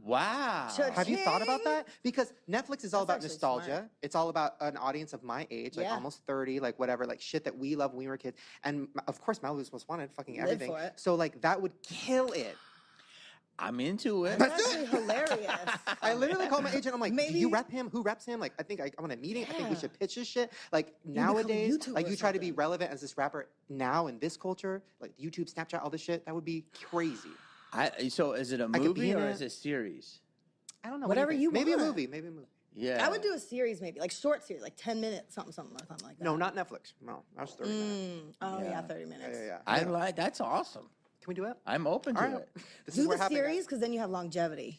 Wow. Have you thought about that? Because Netflix is all That's about actually nostalgia. smart. It's all about an audience of my age, like Yeah. almost 30, like whatever, like shit that we loved when we were kids. And of course, Malibu's Most Wanted, fucking Live everything. for it. So like that would kill it. I'm into it. That's actually hilarious. I literally called my agent. I'm like, do Maybe- you rep him? Who reps him? Like, I think I'm on a meeting. I think we Yeah. should pitch this shit. Like become a nowadays, YouTuber like or you try to be something. relevant as this rapper now in this culture, like YouTube, Snapchat, all this shit. That would be crazy. So is it a could be movie in or it. is it a series? I don't know. Whatever what do you think? Maybe a want. movie. Maybe a movie. Yeah. I would do a series maybe, like short series, like 10 minutes, something like that. No, not Netflix. No, that was 30 minutes. Oh, yeah, Yeah. 30 Yeah, minutes. yeah, yeah. I Yeah. like. That's awesome. Can we do it? I'm open to All right. it. This Do is the where happening. series because then you have longevity.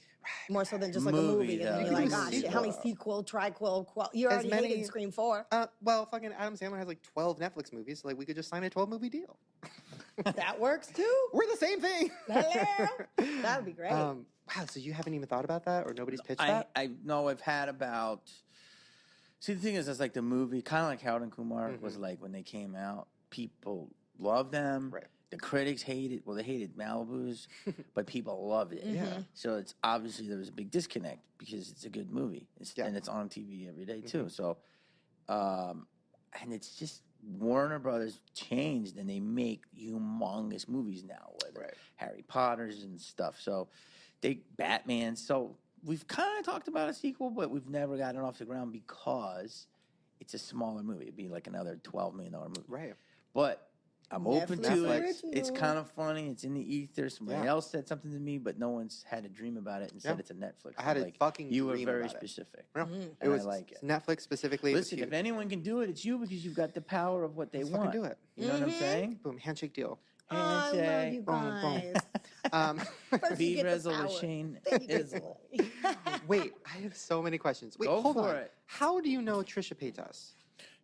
More so than just like a Movie, movie. And though. then You you're can like, do God, shit, how many sequel. triquel, you As already many- hated Scream 4. Well, fucking Adam Sandler has like 12 Netflix movies. So like we could just sign a 12-movie deal. That works too. We're the same thing. Hello. That would be great. Wow, so you haven't even thought about that, or nobody's pitched I that? know I've had about. See, the thing is, it's like the movie, kind of like Harold and Kumar Mm-hmm. was like when they came out, people loved them. Right. The critics hated. Well, they hated Malibu's, but people loved it. Yeah. So it's obviously there was a big disconnect because it's a good movie, Yeah. and it's on TV every day too. So, and it's just Warner Brothers changed, and they make humongous movies now with Right. Harry Potter's and stuff. So Batman. So we've kind of talked about a sequel, but we've never gotten it off the ground because it's a smaller movie. It'd be like another $12 million movie. Right. But I'm open to Netflix it. original. It's kind of funny. It's in the ether. Somebody Yeah. else said something to me, but no one's had a dream about it and said Yeah. it's a Netflix. I had I'm a like, fucking You were dream very about it. specific. No, Mm-hmm. it And was I like it. Netflix specifically. it was Listen, huge. if anyone can do it, it's you because you've got the power of what they Let's want. fucking do it. You know what I'm saying? Boom, handshake deal. Oh, I love Handshake. you Boom, boom. guys. Um, First you Be get the resolution. power, then you get is- the glory. wait, I have so many questions. Wait, Go hold for on. it. How do you know Trisha Paytas?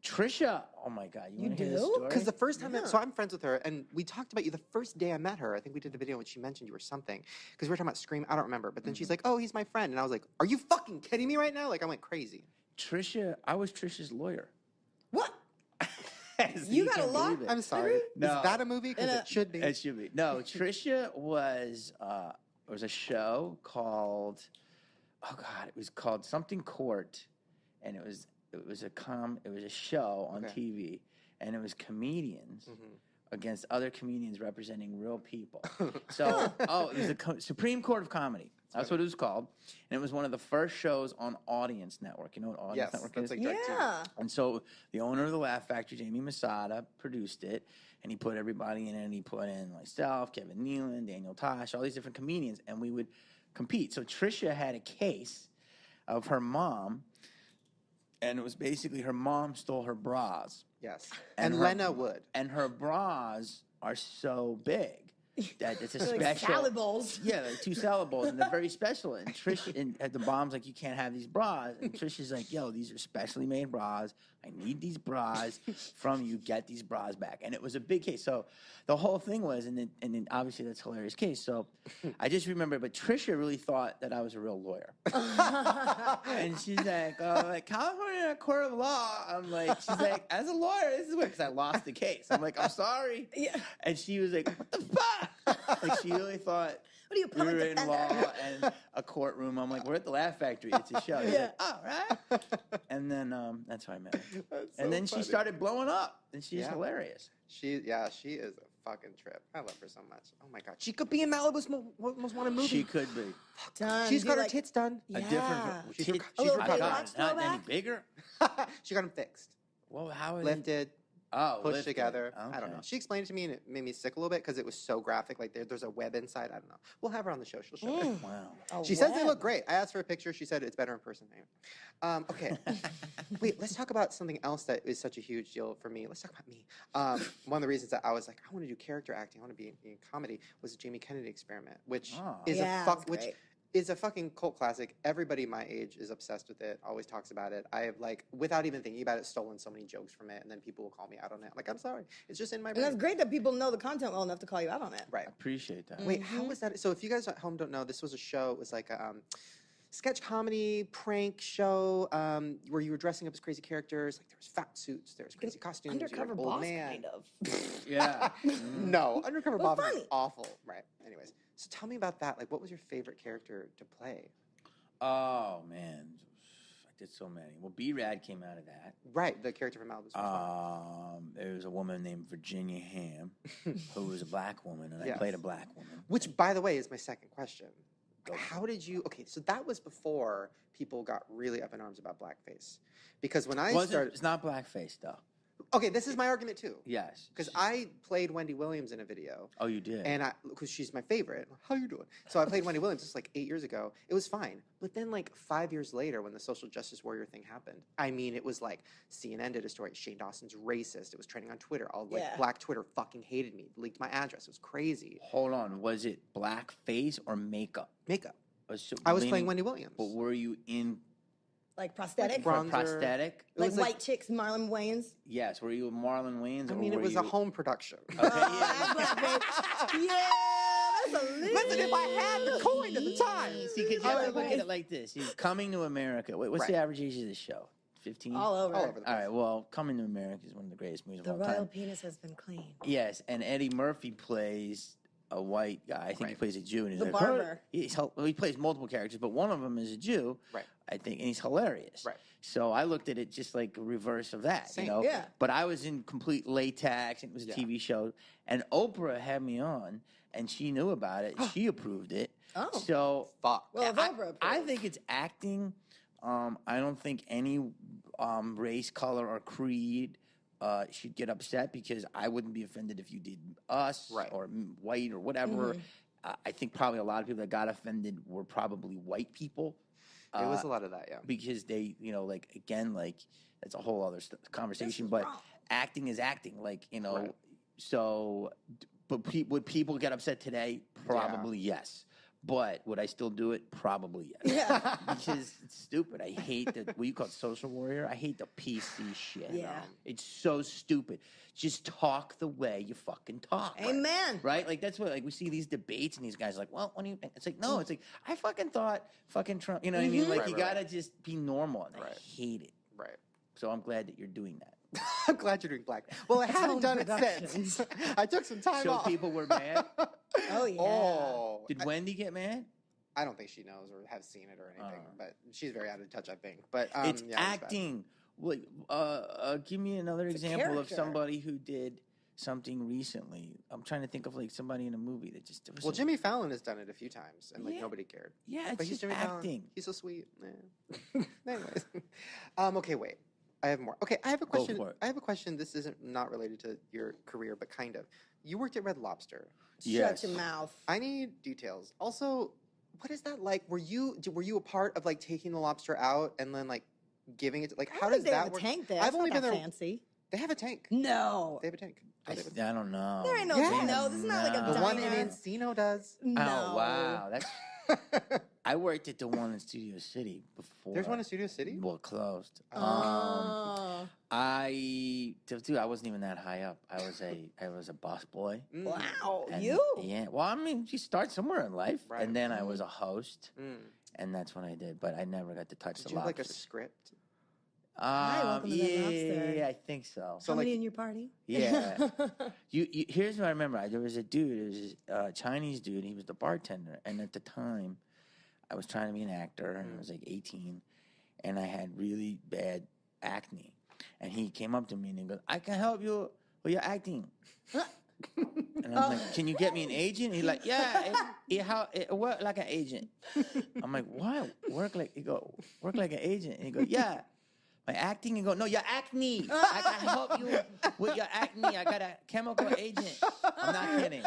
Trisha. Oh my God. You want to hear this do? story? Because the first time, Yeah. so I'm friends with her, and we talked about you the first day I met her. I think we did the video when she mentioned you or something. Because we were talking about Scream. I don't remember. But then she's like, "Oh, he's my friend," and I was like, "Are you fucking kidding me right now?" Like I went crazy. Trisha, I was Trisha's lawyer. What? Yes, You got a can't lot? believe it. I'm sorry. No. Is that a movie? Because it should be. It should be. No, Trisha was a show called it was called something Court, and it was a show on TV, and it was comedians against other comedians representing real people. So it was the Supreme Court of Comedy. That's what it was called, and it was one of the first shows on Audience Network. You know what Audience Network is? Like direct TV. And so the owner of the Laugh Factory, Jamie Masada, produced it, and he put everybody in it, and he put in myself, Kevin Nealon, Daniel Tosh, all these different comedians, and we would compete. So Trisha had a case of her mom, and it was basically her mom stole her bras. Yes. And her- Lena Wood. And her bras are so big that it's a They're special. like salad bowls. Yeah, like 2 salad bowls, and they're very special. And Trish, and the mom's like, you can't have these bras. And Trish is like, yo, these are specially made bras. I need these bras from you. Get these bras back. And it was a big case. So the whole thing was, and then obviously that's a hilarious case. So I just remember, but Trisha really thought that I was a real lawyer. And she's like, California Court of Law. I'm like, she's like, as a lawyer, this is what, because I lost the case. I'm like, I'm sorry. Yeah. And she was like, what the fuck? Like, she really thought What are you, we public were in defender? law and a courtroom. I'm like, we're at the Laugh Factory. It's a show. She's like, oh, right. And then that's how I met her. That's And so then funny. she started blowing up, and she's Yeah. hilarious. She is a fucking trip. I love her so much. Oh my god, she could be in Malibu's most wanted movie. She could be. Done. She's Do got her like- tits done. Yeah. A different. She's tit- rec- A little recovered. Baywatch Not any throwback? bigger. She got them fixed, Well, how is lifted, Oh, pushed lifted. together. I don't Okay. know. She explained it to me, and it made me sick a little bit because it was so graphic. Like there's a web inside. I don't know. We'll have her on the show. She'll show it. Wow. A She says they web. look great. I asked for a picture. She said it's better in person. Okay. Wait, let's talk about something else that is such a huge deal for me. Let's talk about me. One of the reasons that I was like, I want to do character acting. I want to be in comedy was the Jamie Kennedy Experiment, which Oh. is Yeah, a it's which great. is a fucking cult classic. Everybody my age is obsessed with it. Always talks about it. I have like, without even thinking about it, stolen so many jokes from it, and then people will call me out on it. Like, I'm sorry, it's just in my And brain. that's great that people know the content well enough to call you out on it. Right. Appreciate that. Wait, how was that? So if you guys at home don't know, this was a show. It was like a sketch comedy prank show where you were dressing up as crazy characters. Like there was fat suits, there was crazy costumes. you were Undercover an old boss, man. kind of. Yeah. No, Undercover Well, Boss is funny. awful. Right. Anyways, so tell me about that. Like, what was your favorite character to play? Oh man, I did so many. Well, B-Rad came out of that. Right, the character from Malibu's Most Wanted. There was a woman named Virginia Ham, who was a black woman, and I Yes. played a black woman. Which, by the way, is my second question. How did you? Okay, so that was before people got really up in arms about blackface, because when I started. It's not blackface though. Okay, this is my argument too. Yes. Because I played Wendy Williams in a video. Oh, you did. And because she's my favorite. How you doing? So I played Wendy Williams just like 8 years ago. It was fine. But then like 5 years later when the social justice warrior thing happened, I mean, it was like CNN did a story. Shane Dawson's racist. It was trending on Twitter. All like Yeah. black Twitter fucking hated me. Leaked my address. It was crazy. Hold on. Was it blackface or makeup? Makeup. So- I was meaning- playing Wendy Williams. But were you in Like prosthetic? Bronzer. prosthetic? It Like was white chicks, Marlon Wayans? Yes. Were you a Marlon Wayans? I or mean, it were was you... a home production. Okay, yeah. That's blackface. Yeah, that's a little. Listen, if I had the coin at the time. See, because you have to look at it like this. He's coming to America. What's Right. the average age of this show? 15? All over. All over the All place. right, well, Coming to America is one of the greatest movies The of all royal time. penis has been cleaned. Yes, and Eddie Murphy plays a white guy. I think he Right. plays a Jew. And he's The like, barber. He plays multiple characters, but one of them is a Jew. Right. I think, and he's hilarious. Right. So I looked at it just like a reverse of that, Same. you know. Yeah. But I was in complete latex, and it was a Yeah. TV show, and Oprah had me on, and she knew about it, and she approved it. Oh. So Fuck. Well, if Oprah I approved. think it's acting. I don't think any race, color, or creed should get upset, because I wouldn't be offended if you did us Right. or white or whatever. Mm-hmm. I think probably a lot of people that got offended were probably white people. It was a lot of that, yeah. Because they, like, again, like, that's a whole other conversation. But wrong. acting is acting, like, Right. So, but would people get upset today? Probably yes. But would I still do it? Probably yes. Yeah. Because it's stupid. I hate the what you call it, social warrior. I hate the PC shit. Yeah. It's so stupid. Just talk the way you fucking talk. Amen. Right? Like, that's what, like, we see these debates and these guys are like, well, what do you think? It's like, no, it's like, I fucking thought fucking Trump, you know what I mean? Like, Right, you right, gotta just be normal, and I Right. hate it. Right. So I'm glad that you're doing that. I'm glad you're doing black. Well, I haven't Tone done it production. since. I took some time So off. people were mad? Oh, yeah. Oh. Did Wendy get mad? I don't think she knows or has seen it or anything, Oh. but she's very out of touch, I think. But It's yeah, it was bad. acting. Wait, give me another It's a example of character. somebody who did something recently. I'm trying to think of like somebody in a movie that just. It was Well, a- Jimmy Fallon has done it a few times, and like Yeah. nobody cared. Yeah, it's But he's just Jimmy Fallon. acting. He's so sweet. Yeah. Anyways, okay, wait. I have more. Okay, I have a question. for it. I have a question. This isn't not related to your career, but kind of. You worked at Red Lobster. Yes. Shut your mouth. I need details. Also, what is that like? Were you a part of like taking the lobster out and then like giving it? To, like, I how don't does think they that have a work? tank there. I've It's only not been that there. fancy. They have a tank. No. They have a tank. I Don't they? don't know. There ain't no Yeah. no. This is not like a The diner. one in Encino does. No. Oh wow, that's. I worked at the one in Studio City before. There's one in Studio City. Well, closed. Oh. I wasn't even that high up. I was a boss boy. Mm. Wow. And- You? Yeah. Well, I mean, you start somewhere in life, Right. and then I was a host, Mm. and that's what I did. But I never got to touch Did the you have like a lobsters. script? Hi, welcome to Red Lobster. Yeah, I think so. So How many like, in your party? Yeah. You here's what I remember. There was a dude. It was a Chinese dude. He was the bartender, and at the time, I was trying to be an actor, and I was like 18, and I had really bad acne. And he came up to me and he goes, "I can help you with your acting." And I'm like, "Can you get me an agent?" He's like, "Yeah, it work like an agent." I'm like, "What? Work like?" He go, "Work like an agent." And he go, "Yeah." My acting, and go, "No, your acne. I can help you with your acne. I got a chemical agent." I'm not kidding.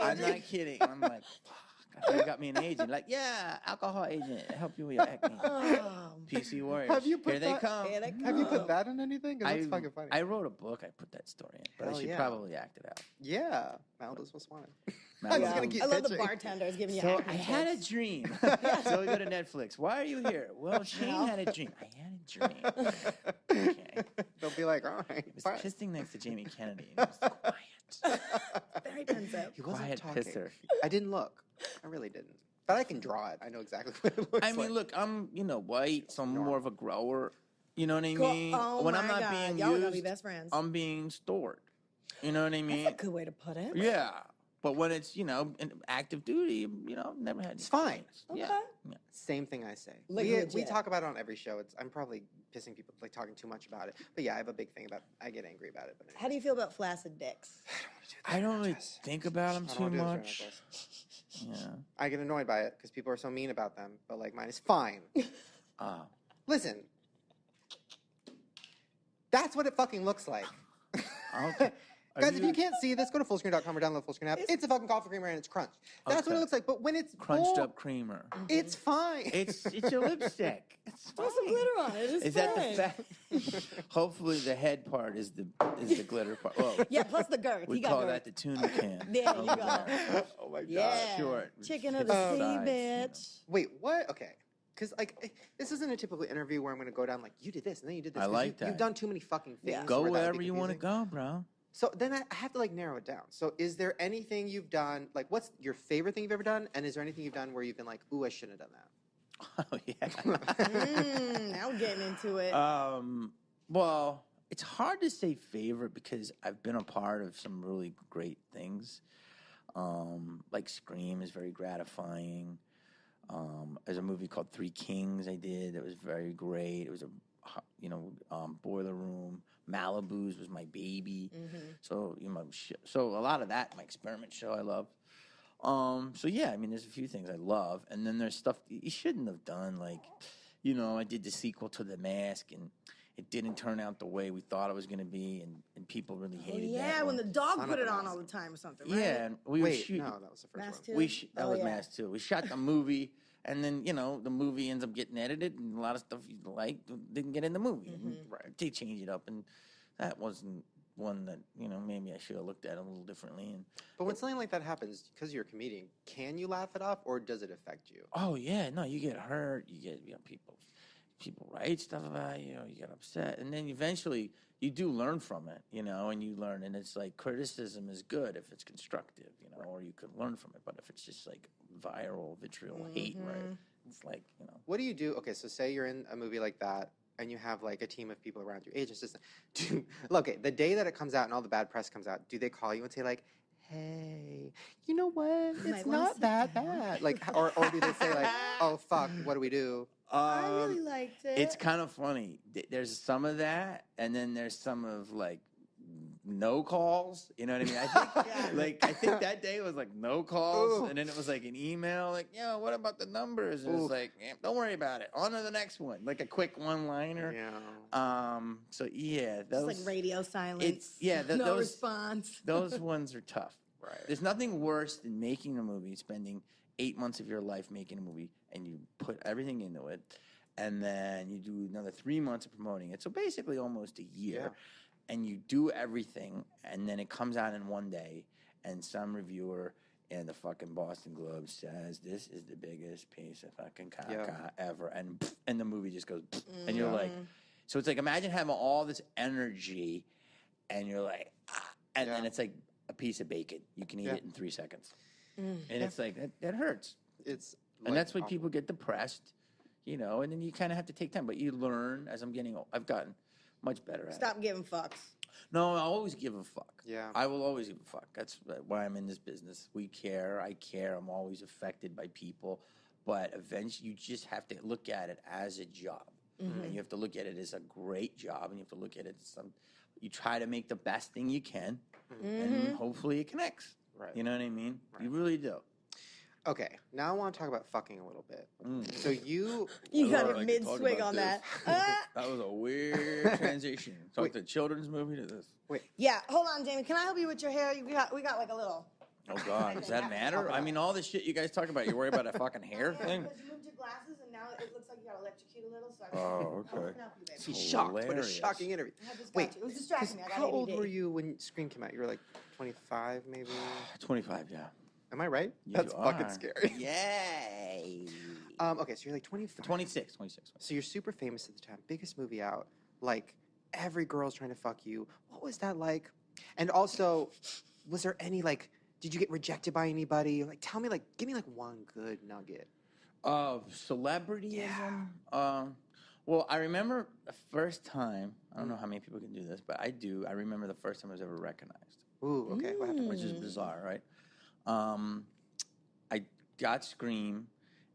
I'm not kidding. I'm like, fuck, I thought you got me an agent. Like, yeah, alcohol agent. Help you with your acne. Oh. PC Warriors. Have you put Here they that- come. Here they Have you come. put that in anything? 'Cause that's fucking funny. I wrote a book. I put that story in, but Hell I should yeah. probably act it out. Yeah, Malibu's most wanted. Now, I'm just Yeah. gonna keep I love the pitching. bartenders giving you so acne I had a tips. dream. So we go to Netflix. Why are you here? Well, Shane had a dream. I had a dream. Okay. They'll be like, all right, He was fine. kissing next to Jamie Kennedy. And he was quiet. Very pensive. He wasn't Quiet talking. pisser. I didn't look. I really didn't. But I can draw it. I know exactly what it looks I like. mean, look, I'm white, so I'm Normal. more of a grower. You know what I Cool. mean? Oh When my I'm not God. being Y'all are gonna be used, best friends. I'm being stored. You know what I mean? That's a good way to put it. Yeah. But when it's, in active duty, never had It's any fine. complaints. Okay. Yeah. Same thing I say. Like we legit. talk about it on every show. I'm probably pissing people, like talking too much about it. But yeah, I have a big thing about. I get angry about it. But How do you feel about flaccid dicks? I don't really think about them I don't too wanna do this right much. now, guys. Yeah. I get annoyed by it because people are so mean about them. But like mine is fine. Oh. Listen, that's what it fucking looks like. Okay. Are Guys, if you can't see this, go to fullscreen.com or download Fullscreen app. It's a fucking coffee creamer and it's crunch. That's what Okay. it looks like. But when it's crunched full, up creamer. it's fine. It's your lipstick. It's Put some fine. glitter on it. It's Is that fine. the fact? Hopefully, the head part is the glitter part. Oh, Yeah, plus the girth. we He got call girth. that the tuna can. There you Over go. there. Oh my god. Yeah. Short. Chicken of Hip the sea, sides, bitch. Wait, what? Okay. Because like this isn't a typical interview where I'm going to go down like you did this and then you did this. I 'cause like that. You've done too many fucking things. Yeah. Go where that would wherever be you want to confusing. go, bro. So then I have to like narrow it down. So is there anything you've done? Like, what's your favorite thing you've ever done? And is there anything you've done where you've been like, ooh, I shouldn't have done that? Oh yeah. Now we're getting into it. Well, it's hard to say favorite because I've been a part of some really great things. Like Scream is very gratifying. There's a movie called Three Kings I did that was very great. It was Boiler Room. Malibu's was my baby. So so a lot of that, my experiment show I love. So yeah, I mean, there's a few things I love, and then there's stuff you shouldn't have done. Like, I did the sequel to The Mask, and it didn't turn out the way we thought it was going to be, and people really Oh, hated that. yeah, when the dog Son put of it a on Mask. all the time or something, right? yeah, and we were Wait, shooting. no, that was the first Mask one. too? That Oh, was yeah. Mask too. We shot the movie, and then the movie ends up getting edited, and a lot of stuff you like didn't get in the movie. And they changed it up, and that wasn't one that maybe I should have looked at a little differently. And But when something like that happens, because you're a comedian, can you laugh it off or does it affect you? oh yeah, no, you get hurt. You get people write stuff about you. You get upset, and then eventually you do learn from it, and you learn. And it's like criticism is good if it's constructive, or you can learn from it. But if it's just like viral vitriol hate, right? It's like What do you do? Okay, so say you're in a movie like that and you have like a team of people around you, agent assistant. Okay, the day that it comes out and all the bad press comes out, do they call you and say like, "Hey, you know what? might It's wanna not sit that down." bad." Like, or do they say like, "Oh fuck, what do we do?" I really liked it. It's kind of funny. There's some of that, and then there's some of like no calls. You know what I mean? I think Yeah. I think that day was like no calls, Ooh. and then it was like an email, like, what about the numbers? And Ooh. it's like, don't worry about it. On to the next one, like a quick one-liner. Yeah. So yeah, Just those like radio silence. no no response. those ones are tough. Right. There's nothing worse than making a movie, spending 8 months of your life making a movie, and you put everything into it, and then you do another 3 months of promoting it. So basically almost a year. Yeah. And you do everything, and then it comes out in one day, and some reviewer in the fucking Boston Globe says, this is the biggest piece of fucking caca ever. And the movie just goes, and you're like, so it's like, imagine having all this energy, and you're like, and then it's like a piece of bacon. You can eat it in 3 seconds. And it's like, that hurts. It's And that's why people get depressed, and then you kind of have to take time. But you learn as I'm getting old. I've gotten much better at it. Stop giving fucks. No, I always give a fuck. Yeah. I will always give a fuck. That's why I'm in this business. We care. I care. I'm always affected by people. But eventually, you just have to look at it as a job. And you have to look at it as a great job. And you have to look at it as you try to make the best thing you can. And hopefully it connects. Right. You know what I mean? Right. You really do. Okay, now I want to talk about fucking a little bit. So you got Lord, it I could mid talk swig about on this. that. That was a weird transition. Talk the children's movie to this. Yeah, hold on, Jamie. Can I help you with your hair? We got like a little. Oh God, does that matter? I mean, all this shit you guys talk about, you worry about a fucking hair thing? Because you moved your glasses and now it looks like you got electrocuted a little. So Oh, okay. I can help you, baby. She's shocked. What a Hilarious. shocking interview. I just got Wait, you. It was distracting me. I got how old ADD. were you when Scream came out? You were like 25, maybe? 25, yeah. Am I right? You That's fucking are. scary. Yay. Okay, so you're like 25. 26. So you're super famous at the time. Biggest movie out. Like, every girl's trying to fuck you. What was that like? And also, was there any, like, did you get rejected by anybody? Like, tell me, like, give me, like, one good nugget. Of celebrityism? Well, I remember the first time, I don't know how many people can do this, but I do. I remember the first time I was ever recognized. Ooh, okay. What happened? Which is bizarre, right? I got Scream,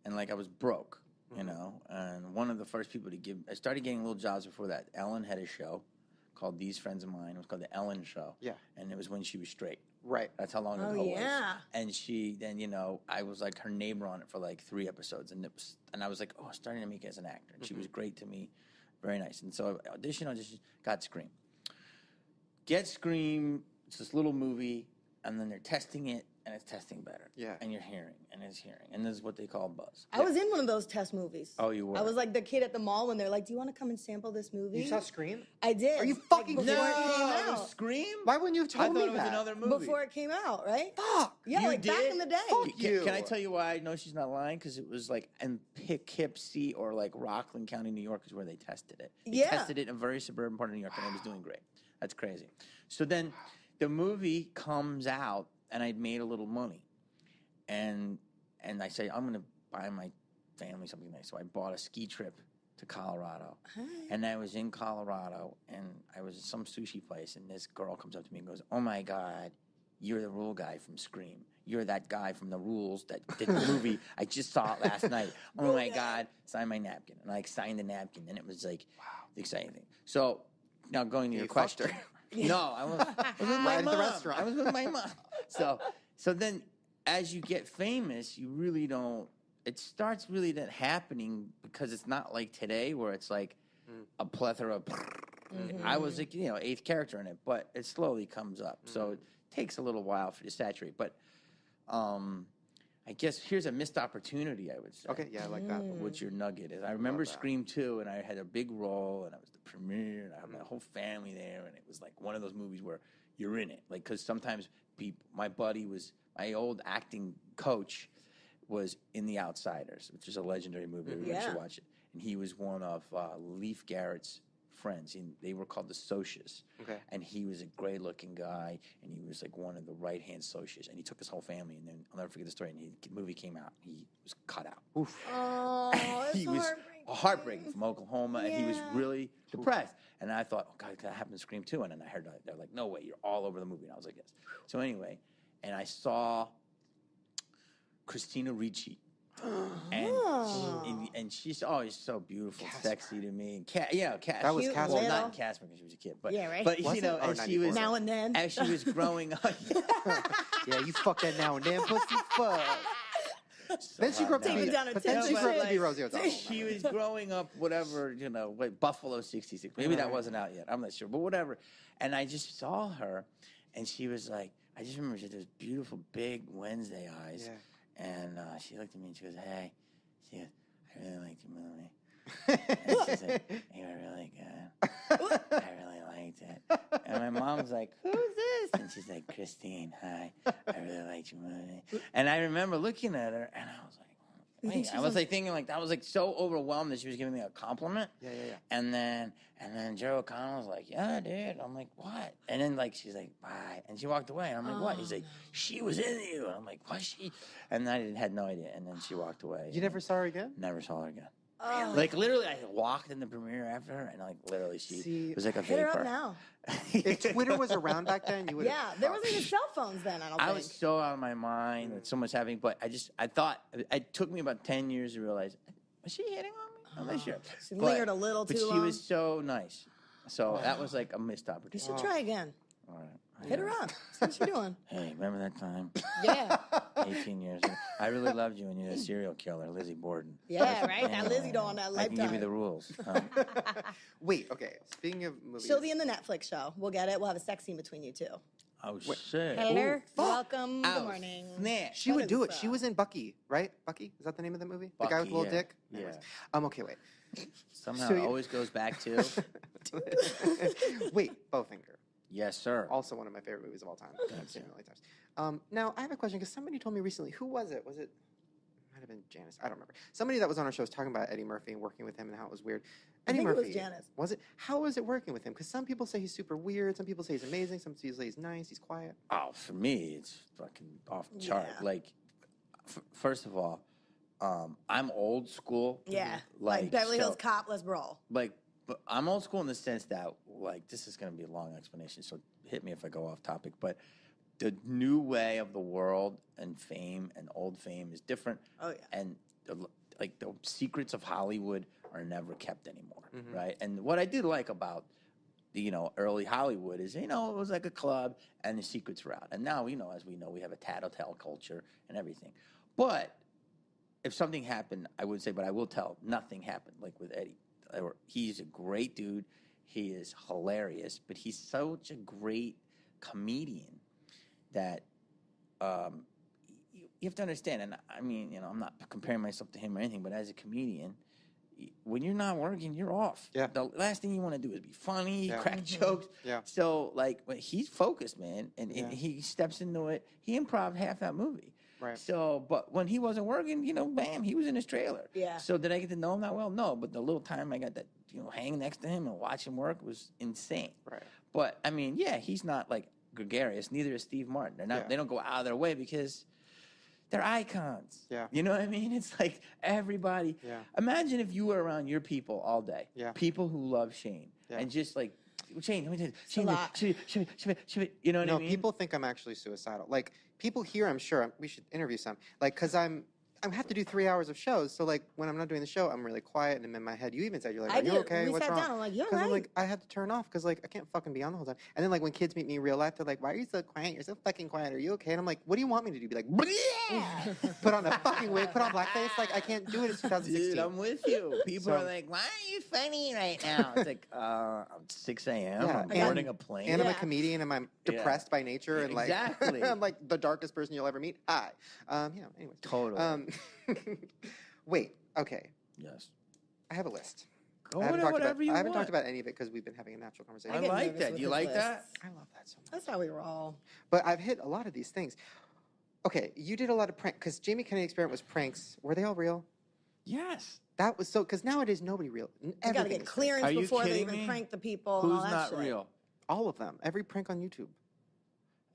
and like I was broke, and one of the first people to I started getting little jobs before that. Ellen had a show called These Friends of Mine. It was called The Ellen Show. Yeah. And it was when she was straight. Right. That's how long ago Oh, it was. yeah. And she then, I was like her neighbor on it for like 3 episodes, and I was like, starting to make it as an actor. And she was great to me, very nice. And so I auditioned, got Scream. Get Scream. It's this little movie, and then they're testing it, and it's testing better. Yeah. And you're hearing, and it's hearing, and this is what they call buzz. I was in one of those test movies. Oh, you were? I was like the kid at the mall when they're like, "Do you want to come and sample this movie?" You saw Scream? I did. Are you fucking before kidding it me? came it was out? Scream? Why wouldn't you have I told thought me it was that? another movie. Before it came out, right? Fuck! Yeah, You like back did? in the day. Fuck you. Can I tell you why I know she's not lying? Because it was like in Poughkeepsie or like Rockland County, New York is where they tested it. They Yeah. tested it in a very suburban part of New York, and it was doing great. That's crazy. So then the movie comes out, and I'd made a little money. And I say, I'm going to buy my family something nice. So I bought a ski trip to Colorado. Hi. And I was in Colorado, and I was at some sushi place, and this girl comes up to me and goes, "Oh, my God, you're the rule guy from Scream. You're that guy from The Rules that did the movie. I just saw it last night. Oh, my God, sign my napkin." And I signed the napkin, and it was like the exciting thing. So now going to your You fucked question. her. No, I was with my Right at the mom. restaurant. I was with my mom. So then as you get famous, you really don't, it starts really that happening because it's not like today where it's like a plethora of, I was like, eighth character in it, but it slowly comes up. So it takes a little while for it to saturate. But I guess here's a missed opportunity, I would say. Okay, yeah, I like that. What your nugget is. I remember that. Scream 2, and I had a big role, and I was the premiere, and I had my whole family there, and it was like one of those movies where you're in it. Like, because sometimes my old acting coach was in The Outsiders, which is a legendary movie. Everybody should watch it. And he was one of Leif Garrett's friends. They were called the Socias. Okay. And he was a great-looking guy, and he was like one of the right-hand Socias. And he took his whole family, and then I'll never forget the story. And the movie came out, he was cut out. Oof. Oh, that's He so was heartbreaking. heartbreaking from Oklahoma, and he was Yeah. really depressed. And I thought, oh God, that happened to Scream 2. And then I heard they're like, no way, you're all over the movie. And I was like, yes. So anyway, and I saw Christina Ricci. And she's always so beautiful, Casper. sexy to me. And Casper. That was Cute Casper. Well, little. not in Casper because she was a kid, but Yeah, right. But Was you know, it? Oh, as she was 94. Now and then. as she was growing up. Yeah, you fuck that now and then, pussy fuck. Then she grew up to Taking be. down a But then she tip. grew up to Shit. be Rosie O'Donnell. She was growing up, whatever, like Buffalo 66. Maybe that wasn't out yet. I'm not sure, but whatever. And I just saw her, and she was like, I just remember she had those beautiful big Wednesday eyes. Yeah. And she looked at me and she goes, hey, she goes, I really liked your movie. And she said, you were really good. I really liked it. And my mom's like, who's this? And she's like, Christine, hi. I really liked your movie. And I remember looking at her, and I was like, wait. I was like thinking like, I was like so overwhelmed that she was giving me a compliment. Yeah. And then Joe O'Connell was like, yeah, dude. I'm like, what? And then like, she's like, bye. And she walked away. And I'm like, what? He's like, she was in you. And I'm like, was she? And I had no idea. And then she walked away. You never saw her again? Never saw her again. Oh. Like literally, I walked in the premiere after her, and like literally, she was like a Hit her vapor. up now. If Twitter was around back then, you would. Yeah, there wasn't even cell phones then, I don't I think. was so out of my mind with so much happening, but I thought it took me about 10 years to realize, was she hitting on me? I'm not sure. She lingered a little too But she long. was so nice. So that was like a missed opportunity. You should try again. All right. Hit her up. See what she's doing. Hey, remember that time? Yeah. 18 years ago? I really loved you when you were a serial killer, Lizzie Borden. Yeah, right? That Anyway, Lizzie doll on that I can give you Lifetime. the rules. Wait, okay. Speaking of movies. She'll be in the Netflix show. We'll get it. We'll have a sex scene between you two. Oh, shit. Hello. fuck. Welcome. Good Oh, morning. snap. She would What do is it. She that? was in Bucky, right? Bucky? Is that the name of the movie? The guy with Bucky, the little yeah. dick? Yeah. Anyways. Okay, wait. Somehow So it you- always goes back to, Wait, Bowfinger. yes, sir. Also one of my favorite movies of all time. I've seen it a million times. Now, I have a question because somebody told me recently, who was it? Was it, might have been Janice. I don't remember. Somebody that was on our show was talking about Eddie Murphy and working with him and how it was weird. I Eddie think it was Murphy. Janice. Was it? How was it working with him? Because some people say he's super weird. Some people say he's amazing. Some people say he's nice. He's quiet. Oh, for me, it's fucking off the chart. Yeah. Like, first of all, I'm old school. Yeah. Like Beverly Hills so- Cop, let's brawl. Like, but I'm old school in the sense that, like, this is going to be a long explanation, so hit me if I go off topic. But the new way of the world and fame and old fame is different. Oh, yeah. And like the secrets of Hollywood are never kept anymore, right? And what I did like about early Hollywood is it was like a club and the secrets were out. And now as we know, we have a tattletale culture and everything. But if something happened, I would say, but I will tell, nothing happened like with Eddie. He's a great dude. He is hilarious, but he's such a great comedian that you have to understand. And I mean, I'm not comparing myself to him or anything, but as a comedian, when you're not working, you're off. Yeah. The last thing you want to do is be funny, Yeah. crack jokes. Yeah. So, like, when he's focused, man, and Yeah. he steps into it. He improv half that movie. Right. So, but when he wasn't working, bam, he was in his trailer. Yeah. So did I get to know him that well? No, but the little time I got that, hang next to him and watch him work was insane. Right. But I mean, yeah, he's not like gregarious. Neither is Steve Martin. They're not. Yeah. They don't go out of their way because they're icons. Yeah. You know what I mean? It's like everybody. Yeah. Imagine if you were around your people all day. Yeah. People who love Shane Yeah. and just like Shane. Let me tell you, Shane. lot. Shane, you know what I No, mean? people think I'm actually suicidal. Like people here, I'm sure we should interview some. Like, cause I have to do 3 hours of shows. So like when I'm not doing the show, I'm really quiet and I'm in my head. You even said you're like, I are you did. okay? We What's sat wrong? down. I'm like, you're Because I'm right. like, I had to turn off because like I can't fucking be on the whole time. And then like when kids meet me in real life, they're like, why are you so quiet? You're so fucking quiet. Are you okay? And I'm like, what do you want me to do? Be like, put on a fucking wig, put on blackface? Like I can't do it. It's 2016. Dude, I'm with you. People So- are like, why are you funny right now? It's like, I'm 6 a.m. Yeah, I'm and- boarding a plane. And I'm a Yeah. comedian and I'm depressed by nature and like Exactly. I'm like the darkest person you'll ever meet. Hi. Anyways. Totally. Wait, okay. Yes. I have a list. Go I haven't, with talked, whatever about, you I haven't want. talked about any of it because we've been having a natural conversation. I get like nervous that. with Do you his like lists. that? I love that so much. That's how we roll. But I've hit a lot of these things. Okay, you did a lot of prank because Jamie Kennedy Experiment was pranks. Were they all real? Yes. That was so because nowadays nobody real. You got to everything get is fake. clearance Are you before they kidding even me? prank the people. Who's and all that not shit. real? All of them. Every prank on YouTube.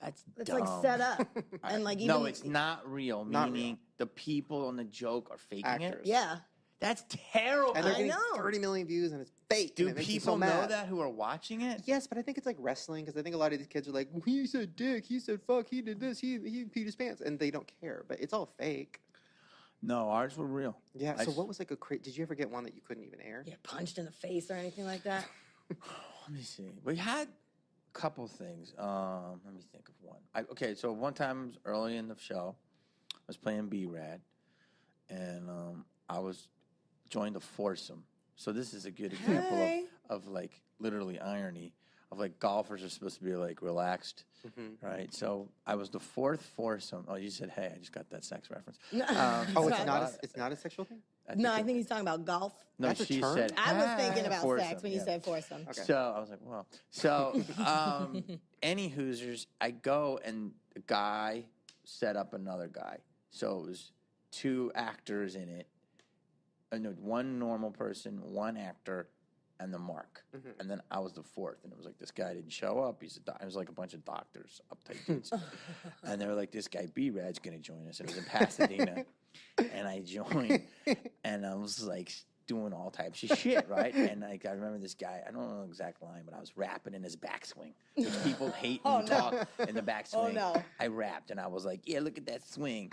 That's It's dumb. like set up and like even No, it's not real. Not Meaning the people on the joke are faking Actors. it. Yeah. That's terrible. And they're I getting know. 30 million views, and it's fake. Do and it makes me people so know mad. that who are watching it? Yes, but I think it's like wrestling because I think a lot of these kids are like, he said dick, he said fuck, he did this, he peed his pants, and they don't care. But it's all fake. No, ours were real. Yeah. So what was like did you ever get one that you couldn't even air? Get punched in the face or anything like that? Let me see. We had a couple things. Let me think of one. So one time early in the show, I was playing B-Rad, and I was joined a foursome. So this is a good example Hey. of like literally irony of like golfers are supposed to be like relaxed, right? So I was the fourth foursome. Oh, you said hey? I just got that sex reference. Oh, it's not a sexual thing? No, I think he's talking about golf. No, That's a she term? said. I was thinking about foursome, sex when you said foursome. Okay. So I was like, well. So, any Hoosiers, I go and the guy set up another guy. So it was two actors in it. No, one normal person, one actor, and the mark. And then I was the fourth. And it was like, this guy didn't show up. It was like a bunch of doctors, uptight dudes. And they were like, this guy B-Rad's going to join us. And it was in Pasadena. And I joined. And I was like doing all types of shit, right? And like I remember this guy, I don't know the exact line, but I was rapping in his backswing. Which people hate when you talk in the backswing. no. I rapped and I was like, yeah, look at that swing.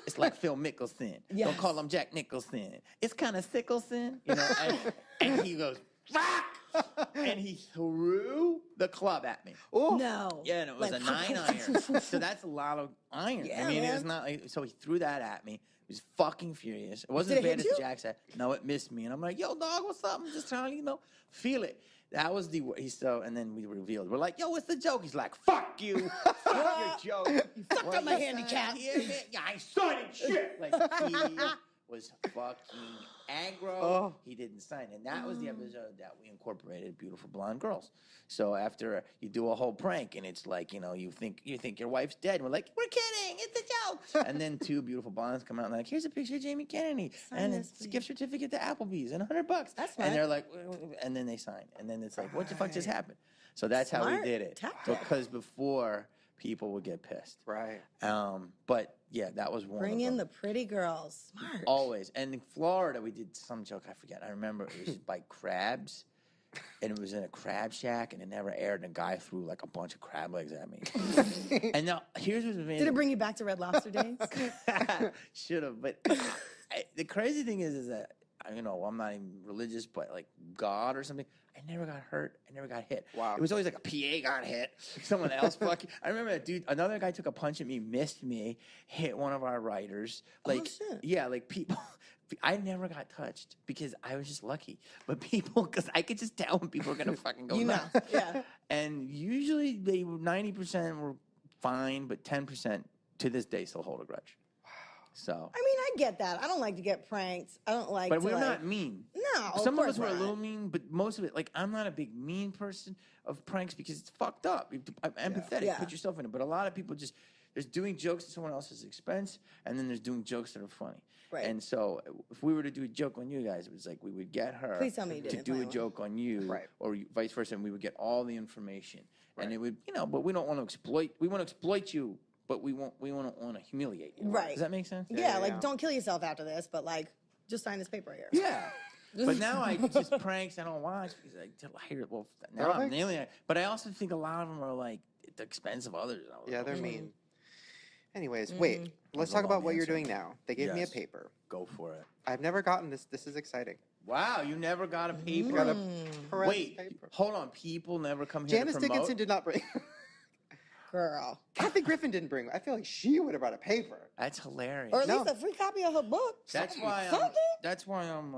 It's like Phil Mickelson. Yes. Don't call him Jack Nicholson. It's kind of Sickelson. You know, and he goes, fuck! And he threw the club at me. Oh, No. Yeah, and it was Like, a 9-iron. So that's a lot of iron. Yeah, I mean, man. it's not like, so he threw that at me. He was fucking furious. It wasn't Did it as bad hit as you? Jack said. No, it missed me. And I'm like, yo, dog, what's up? I'm just trying to, feel it. That was and then we revealed. We're like, yo, what's the joke? He's like, fuck you. Fuck your joke. You fucked up my handicap. Yeah, I started shit. Like, he was fucking aggro. Oh. He didn't sign. And that was the episode that we incorporated Beautiful Blonde Girls. So after you do a whole prank and it's like, you think your wife's dead. And we're like, we're kidding. It's a joke. And then two beautiful blondes come out and like, here's a picture of Jamie Kennedy. Sign and this, it's a please. gift certificate to Applebee's and $100. That's smart. And they're like, and then they sign. And then it's like, what the fuck just happened? So that's how we Smart did it. tactic. Because before people would get pissed. right. But yeah, that was one. Bring of in them. the pretty girls. Smart. Always. And in Florida, we did some joke. I forget. I remember it was by crabs. And it was in a crab shack, and it never aired. And a guy threw like a bunch of crab legs at me. And now, here's what's amazing. Did it bring you back to Red Lobster days? Should have. But the crazy thing is that, I'm not even religious, but like God or something, I never got hurt. I never got hit. Wow. It was always like a PA got hit. Someone else fucking. I remember that dude, another guy took a punch at me, missed me, hit one of our writers. Like, shit. yeah, like people. I never got touched because I was just lucky. But people, because I could just tell when people were going to fucking go nuts. Yeah. And usually 90% were fine, but 10% to this day still hold a grudge. So. I mean, I get that. I don't like to get pranked. I don't like But to, we're like, not mean. No, Some of course us were a not. little mean, but most of it, like, I'm not a big mean person of pranks because it's fucked up. I'm empathetic. Yeah. Put yourself in it. But a lot of people there's doing jokes at someone else's expense, and then there's doing jokes that are funny. Right. And so if we were to do a joke on you guys, it was like we would get her Please tell me you to didn't do play a one. joke on you, Right. or vice versa, and we would get all the information. And Right. it would, but we don't want to exploit. We want to exploit you, but we want to humiliate you. Right. Does that make sense? Yeah, like, yeah. don't kill yourself after this, but, like, just sign this paper here. Yeah. But now I just pranks I don't watch because I hear it. Well, now I'm Really? nailing it. But I also think a lot of them are like at the expense of others. I was Yeah, like, they're "Oh, mean. Anyways, wait. Let's That's a talk about long what you're answer. doing now. They gave me a Yes. paper. Go for it. I've never gotten this. This is exciting. Wow, you never got a paper. I got a Perez Wait, paper. hold on. People never come here Janice to promote. Dickinson did not bring. Girl. Kathy Griffin didn't bring. I feel like she would have brought a paper. That's hilarious. Or at No. least a free copy of her book. That's why I'm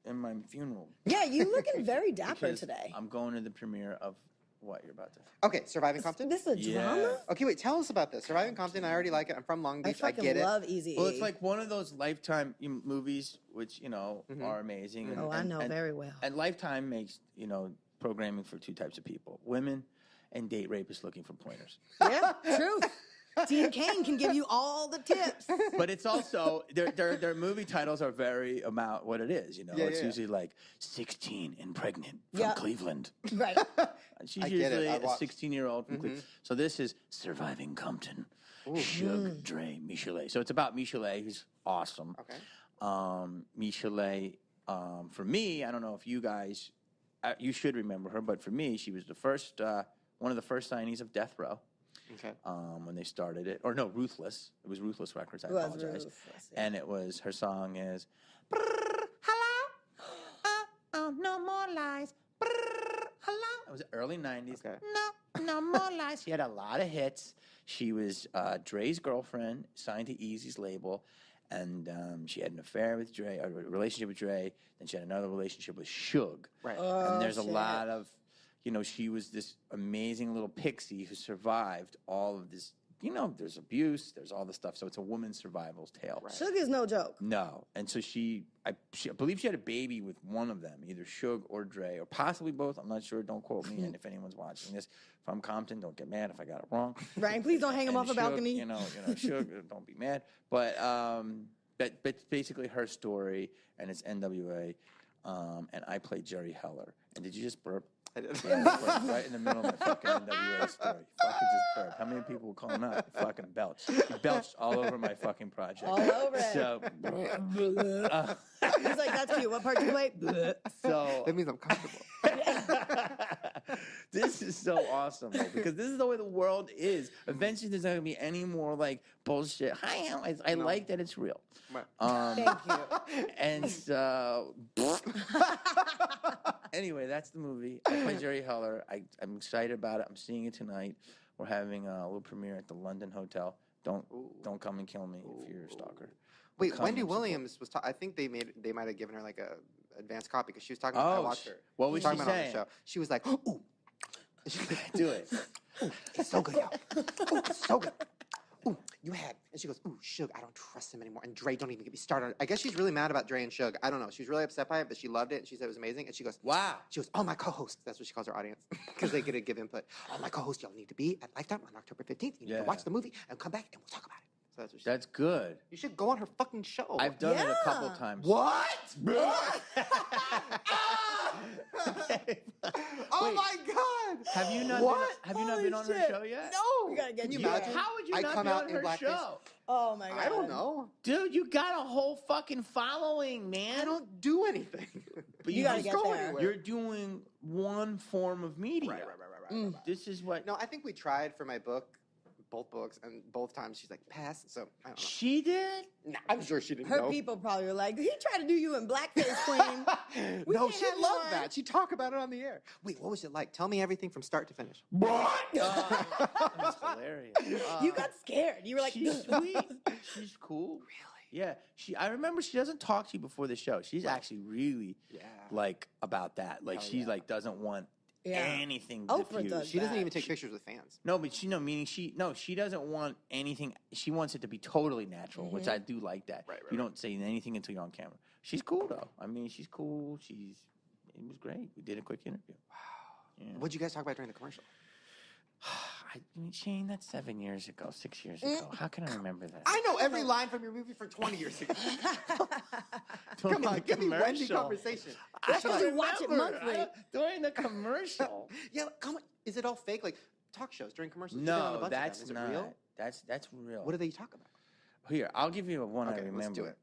in my funeral. Yeah, you looking very dapper Because today. I'm going to the premiere of what you're about to. Okay, Surviving Compton. This is a Yeah. drama? Okay, wait. Tell us about this. Surviving Compton. I already like it. I'm from Long I Beach. I fucking get it. love Easy. Well, it's like one of those Lifetime movies, which are amazing. Oh, I know very well. And Lifetime makes programming for two types of people: women and date rapists looking for pointers. Yeah, true. Dean Kane can give you all the tips. But it's also their movie titles are very about what it is. Yeah, It's yeah. usually like 16 and pregnant from Yeah. Cleveland. Right. She's I get it. usually I a watched. 16-year-old from Cleveland. So this is Surviving Compton. Suge, Dre, Michelet. So it's about Michelet, who's awesome. Okay. Michelet. For me, I don't know if you guys, you should remember her, but for me, she was the first, one of the first signees of Death Row. Okay. When they started it, or no, Ruthless. It was Ruthless Records. I apologize. And it was, her song is, hello, no more lies. Hello. It was early 90s. Okay. No more lies. She had a lot of hits. She was Dre's girlfriend, signed to Eazy's label, and she had an affair with Dre, or a relationship with Dre. Then she had another relationship with Suge. Right. And there's a lot of, she was this amazing little pixie who survived all of this. There's abuse, there's all this stuff. So it's a woman's survival's tale. Right. Suge is no joke. No. And so I believe she had a baby with one of them, either Suge or Dre, or possibly both. I'm not sure. Don't quote me. And if anyone's watching this from Compton, don't get mad if I got it wrong. Right. Please don't hang him off a balcony. Suge, don't be mad. But basically her story, and it's NWA. And I played Jerry Heller. And did you just burp? I did. Right in the middle of my fucking NWA story. Fucking just burp. How many people will call him out? Fucking belch. He belched all over my fucking project. All over it. So, He's like, that's cute. What part do you play? so That means I'm comfortable. this is so awesome, though, because this is the way the world is. Eventually, there's not going to be any more, bullshit. Hi, I like that it's real. Right. Thank you. And so, anyway, that's the movie. I play Jerry Heller. I'm excited about it. I'm seeing it tonight. We're having a little premiere at the London Hotel. Don't come and kill me if you're a stalker. Wait, Come Wendy and support. Williams was. I think they might have given her a advanced copy because she was talking. I watched her. What was talking she about saying? on the show. She was like, "Ooh, Do it. ooh, it's so good, yo. Ooh, it's so good. Ooh, you had." And she goes, "Ooh, Suge, I don't trust him anymore. And Dre, don't even get me started." I guess she's really mad about Dre and Suge. I don't know. She was really upset by it, but she loved it and she said it was amazing. And she goes, Wow. She goes, "Oh, my co-hosts." That's what she calls her audience because they get to give input. "Oh, my co-hosts, y'all need to be at Lifetime on October 15th. You need to watch the movie and come back and we'll talk about it." So that's what she said. That's good. You should go on her fucking show. I've done it a couple Yeah. times. What? Oh Wait. my God! Have you not What? been on her shit. show yet? No. We gotta get Can you you imagine? there. How would you I not come be out on in her blackface. show? Oh my God. I don't know. Dude, you got a whole fucking following, man. I don't do anything. But You gotta just get go there. anywhere. You're doing one form of media. Right. This is what No, I think we tried for my book, both books, and both times she's like, pass. So I don't know. she did. Nah, I'm sure she didn't Her know. people probably were like, he tried to do you in blackface, queen. We No, can't she have loved one. that. She talked about it on the air. Wait, what was it like? Tell me everything from start to finish. That's hilarious. You got scared. You were like, She's sweet. She's cool. Really? Yeah. I remember she doesn't talk to you before the show. She's actually really Yeah. about that. Like Hell she's yeah. doesn't want Yeah. anything Oprah diffused. does She doesn't that. even take pictures with fans. No, but she doesn't want anything. She wants it to be totally natural, which I do like that. Right, You don't say anything until you're on camera. She's cool though. I mean, she's cool. It was great. We did a quick interview. Yeah. What'd you guys talk about during the commercial? I mean, Shane, that's 7 years ago, 6 years ago. How can I remember that? I know every line from your movie from 20 years ago. During Come on, the give me Wendy commercial. conversation. That's I because you watch it remember. monthly. During the commercial. Yeah, come on. Is it all fake? Like talk shows during commercials? You've been on a No, bunch of them. that's Is it not. real? That's real. What do they talk about? Here, I'll give you one I Okay, remember. let's do it.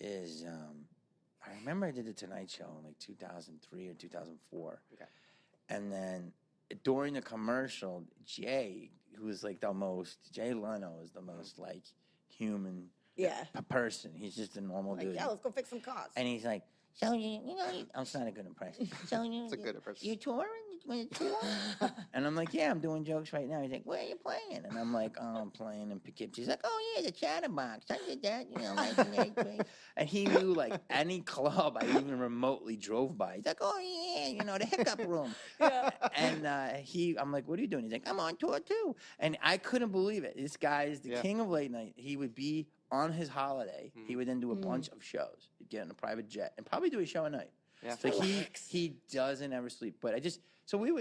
Is I remember I did the Tonight Show in like 2003 or 2004. Okay. And then during the commercial, Jay Leno is the most like human Yeah. person. He's just a normal Like, dude. yeah, let's go fix some cars. And he's like, so it's not a good impression. So It's a good impression. You touring? You going to tour? And I'm like, yeah, I'm doing jokes right now. He's like, where are you playing? And I'm like, oh, I'm playing in Poughkeepsie. He's like, oh yeah, the Chatterbox. I did that, 1983. And he knew like any club I even remotely drove by. He's like, oh yeah, the Hiccup Room. Yeah. And I'm like, what are you doing? He's like, I'm on tour too. And I couldn't believe it. This guy is the king of late night. He would be on his holiday. He would then do a bunch of shows. He'd get in a private jet and probably do a show a night. Yeah. So he doesn't ever sleep. But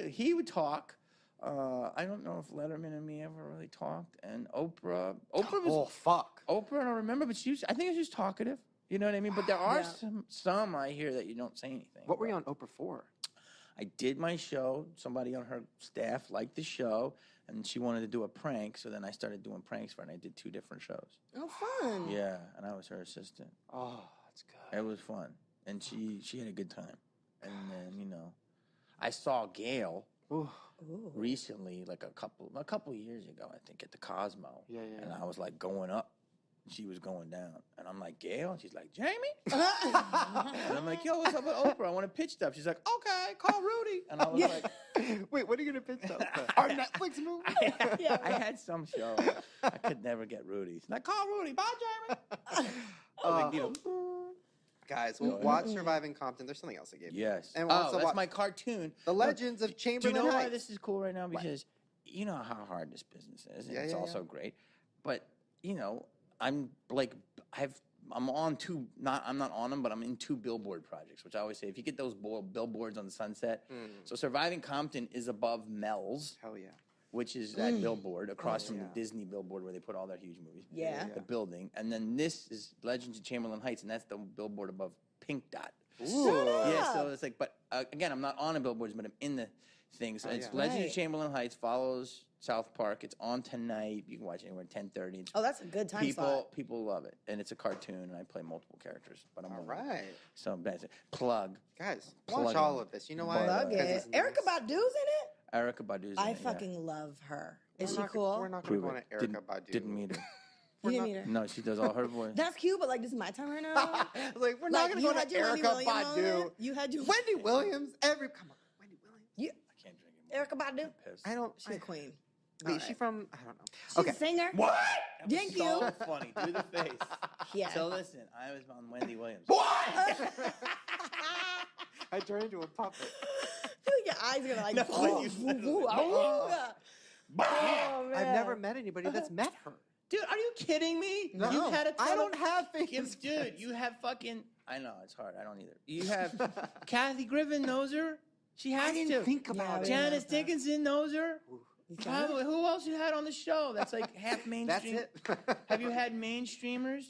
he would talk. I don't know if Letterman and me ever really talked. And Oprah Oh fuck. Oprah, I don't remember, but I think she was talkative. You know what I mean? But there are some I hear that you don't say anything. What were you on Oprah for? I did my show. Somebody on her staff liked the show, and she wanted to do a prank. So then I started doing pranks for her, and I did 2 different shows. Oh, fun. Yeah, and I was her assistant. Oh, that's good. It was fun, and she had a good time. And then I saw Gail Ooh. recently, like a couple years ago, I think, at the Cosmo. Yeah. And I was like going up. She was going down. And I'm like, Gail? And she's like, Jamie? And I'm like, yo, what's up with Oprah? I want to pitch stuff. She's like, okay, call Rudy. And I was like, Wait, what are you going to pitch up? Our Netflix movie? I had some show. I could never get Rudy. She's like, call Rudy. Bye, Jamie. Guys, watch Surviving Compton. There's something else I gave you. Yes. And that's my cartoon. The Legends of Chamberlain Do you know why Heights. this is cool right now? Because you know how hard this business is, and it's also great. But I'm like, I'm on two. I'm not on them, but I'm in 2 billboard projects. Which I always say, if you get those billboards on the Sunset, so Surviving Compton is above Mel's. Hell yeah. Which is that billboard across from the Disney billboard where they put all their huge movies. Yeah. The building. And then this is Legends of Chamberlain Heights, and that's the billboard above Pink Dot. Ooh. Yeah, so it's like, but again, I'm not on the billboards, but I'm in the things. So it's Legends of Chamberlain Heights, follows South Park. It's on tonight. You can watch it anywhere 10:30. Oh, that's a good time slot. People love it. And it's a cartoon, and I play multiple characters. But I'm All right. So that's it. Plug. Guys, Plug watch all of this. You know why? Plug Because it. it's nice. Erica Badu's in it? Erica Badu's in I it, fucking love her. We're Is she not- cool? We're not going to Prove go on it. an Erica Badu. Didn't meet her. You didn't meet her? No, she does all her voice. That's cute, but like, this is my time right now. Like, we're not Like, going to you go had to your Wendy Erica Williams on Badu. it? You had your Wendy Williams. Come on. Wendy Williams. You, I can't drink anymore. Erica Badu? I'm pissed. I don't. She's a queen. Wait, All is she right. from? I don't know. She's Okay. a singer. What? That was Thank so you. funny. Do the face. Yeah. So listen, I was on Wendy Williams. I turned into a puppet. I feel like your eyes are gonna like. No, oh, you woo, literally- woo, oh, oh, man. I've never met anybody that's met her. Dude, are you kidding me? No, You've had a ton I don't of- have famous Dude, friends. you have fucking. I know it's hard. I don't either. You have Kathy Griffin knows her. She has I didn't to. think about it. Janice Dickinson knows her. You got it? Probably. Who else you had on the show? That's like half mainstream. That's it. Have you had mainstreamers,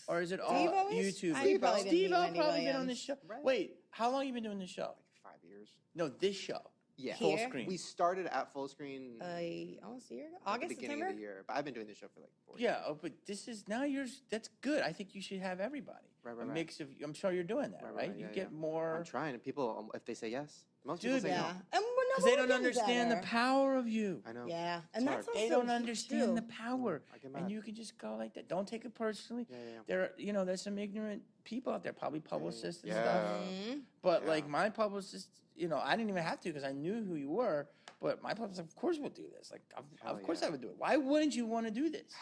or is it all Steve-O-ish? YouTube? I probably didn't meet Steve-O Wendy probably been on Williams. this show. Right. Wait, how long you been doing this show? Like 5 years. No, this show. Yeah. Full Here? screen. We started at full screen Almost a year ago. at the August, beginning September. of the year, but I've been doing this show for like 4 years. Yeah, but this is now yours. That's good. I think you should have everybody. Right, A right. mix of. I'm sure you're doing that, right? You yeah, get yeah. more. I'm trying, and people, if they say yes, most Dude, people say Yeah, no. and we're Because no, they we're don't getting understand the better. power of you. I know. Yeah, and It's that's hard. also They don't huge, understand too. the power, I get and mad. you can just go like that. Don't take it personally. Yeah. There's some ignorant people out there, probably publicists and Yeah. stuff. Mhm. But Yeah. like my publicist, I didn't even have to because I knew who you were. But my publicist, of course, will do this. Like, of course, yeah. I would do it. Why wouldn't you want to do this?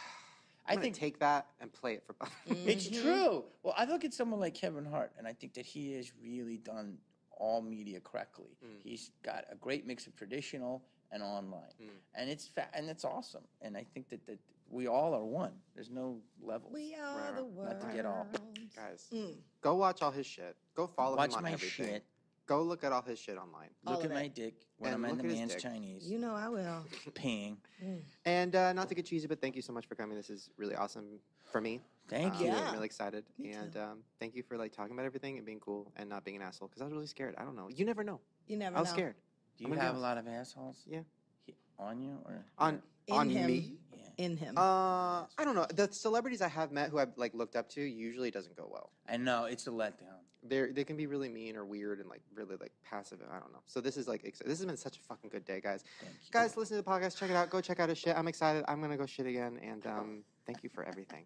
I think take that and play it for. It's true. Well, I look at someone like Kevin Hart, and I think that he has really done all media correctly. He's got a great mix of traditional and online, and it's awesome. And I think that we all are one. There's no levels. We are Right. the world. Not to get all- Guys, Mm. go watch all his shit. Go follow Watch him on my everything. shit. Go look at all his shit online. All Look at of my it. dick when And I'm in look the at his man's dick. Chinese. You know I will. Peeing. And not to get cheesy, but thank you so much for coming. This is really awesome for me. Thank you. Yeah. I'm really excited. Me and too. thank you for like talking about everything and being cool and not being an asshole because I was really scared. I don't know. You never know. You never I was know. scared. Do you I'm gonna have be a lot of assholes? Yeah. On you or On In him. me? Yeah. In him. I don't know. The celebrities I have met who I've like looked up to usually doesn't go well. I know it's a letdown. They can be really mean or weird and like really like passive. I don't know. So this is like this has been such a fucking good day, guys. Thank you. Guys, listen to the podcast. Check it out. Go check out his shit. I'm excited. I'm gonna go shit again. And thank you for everything.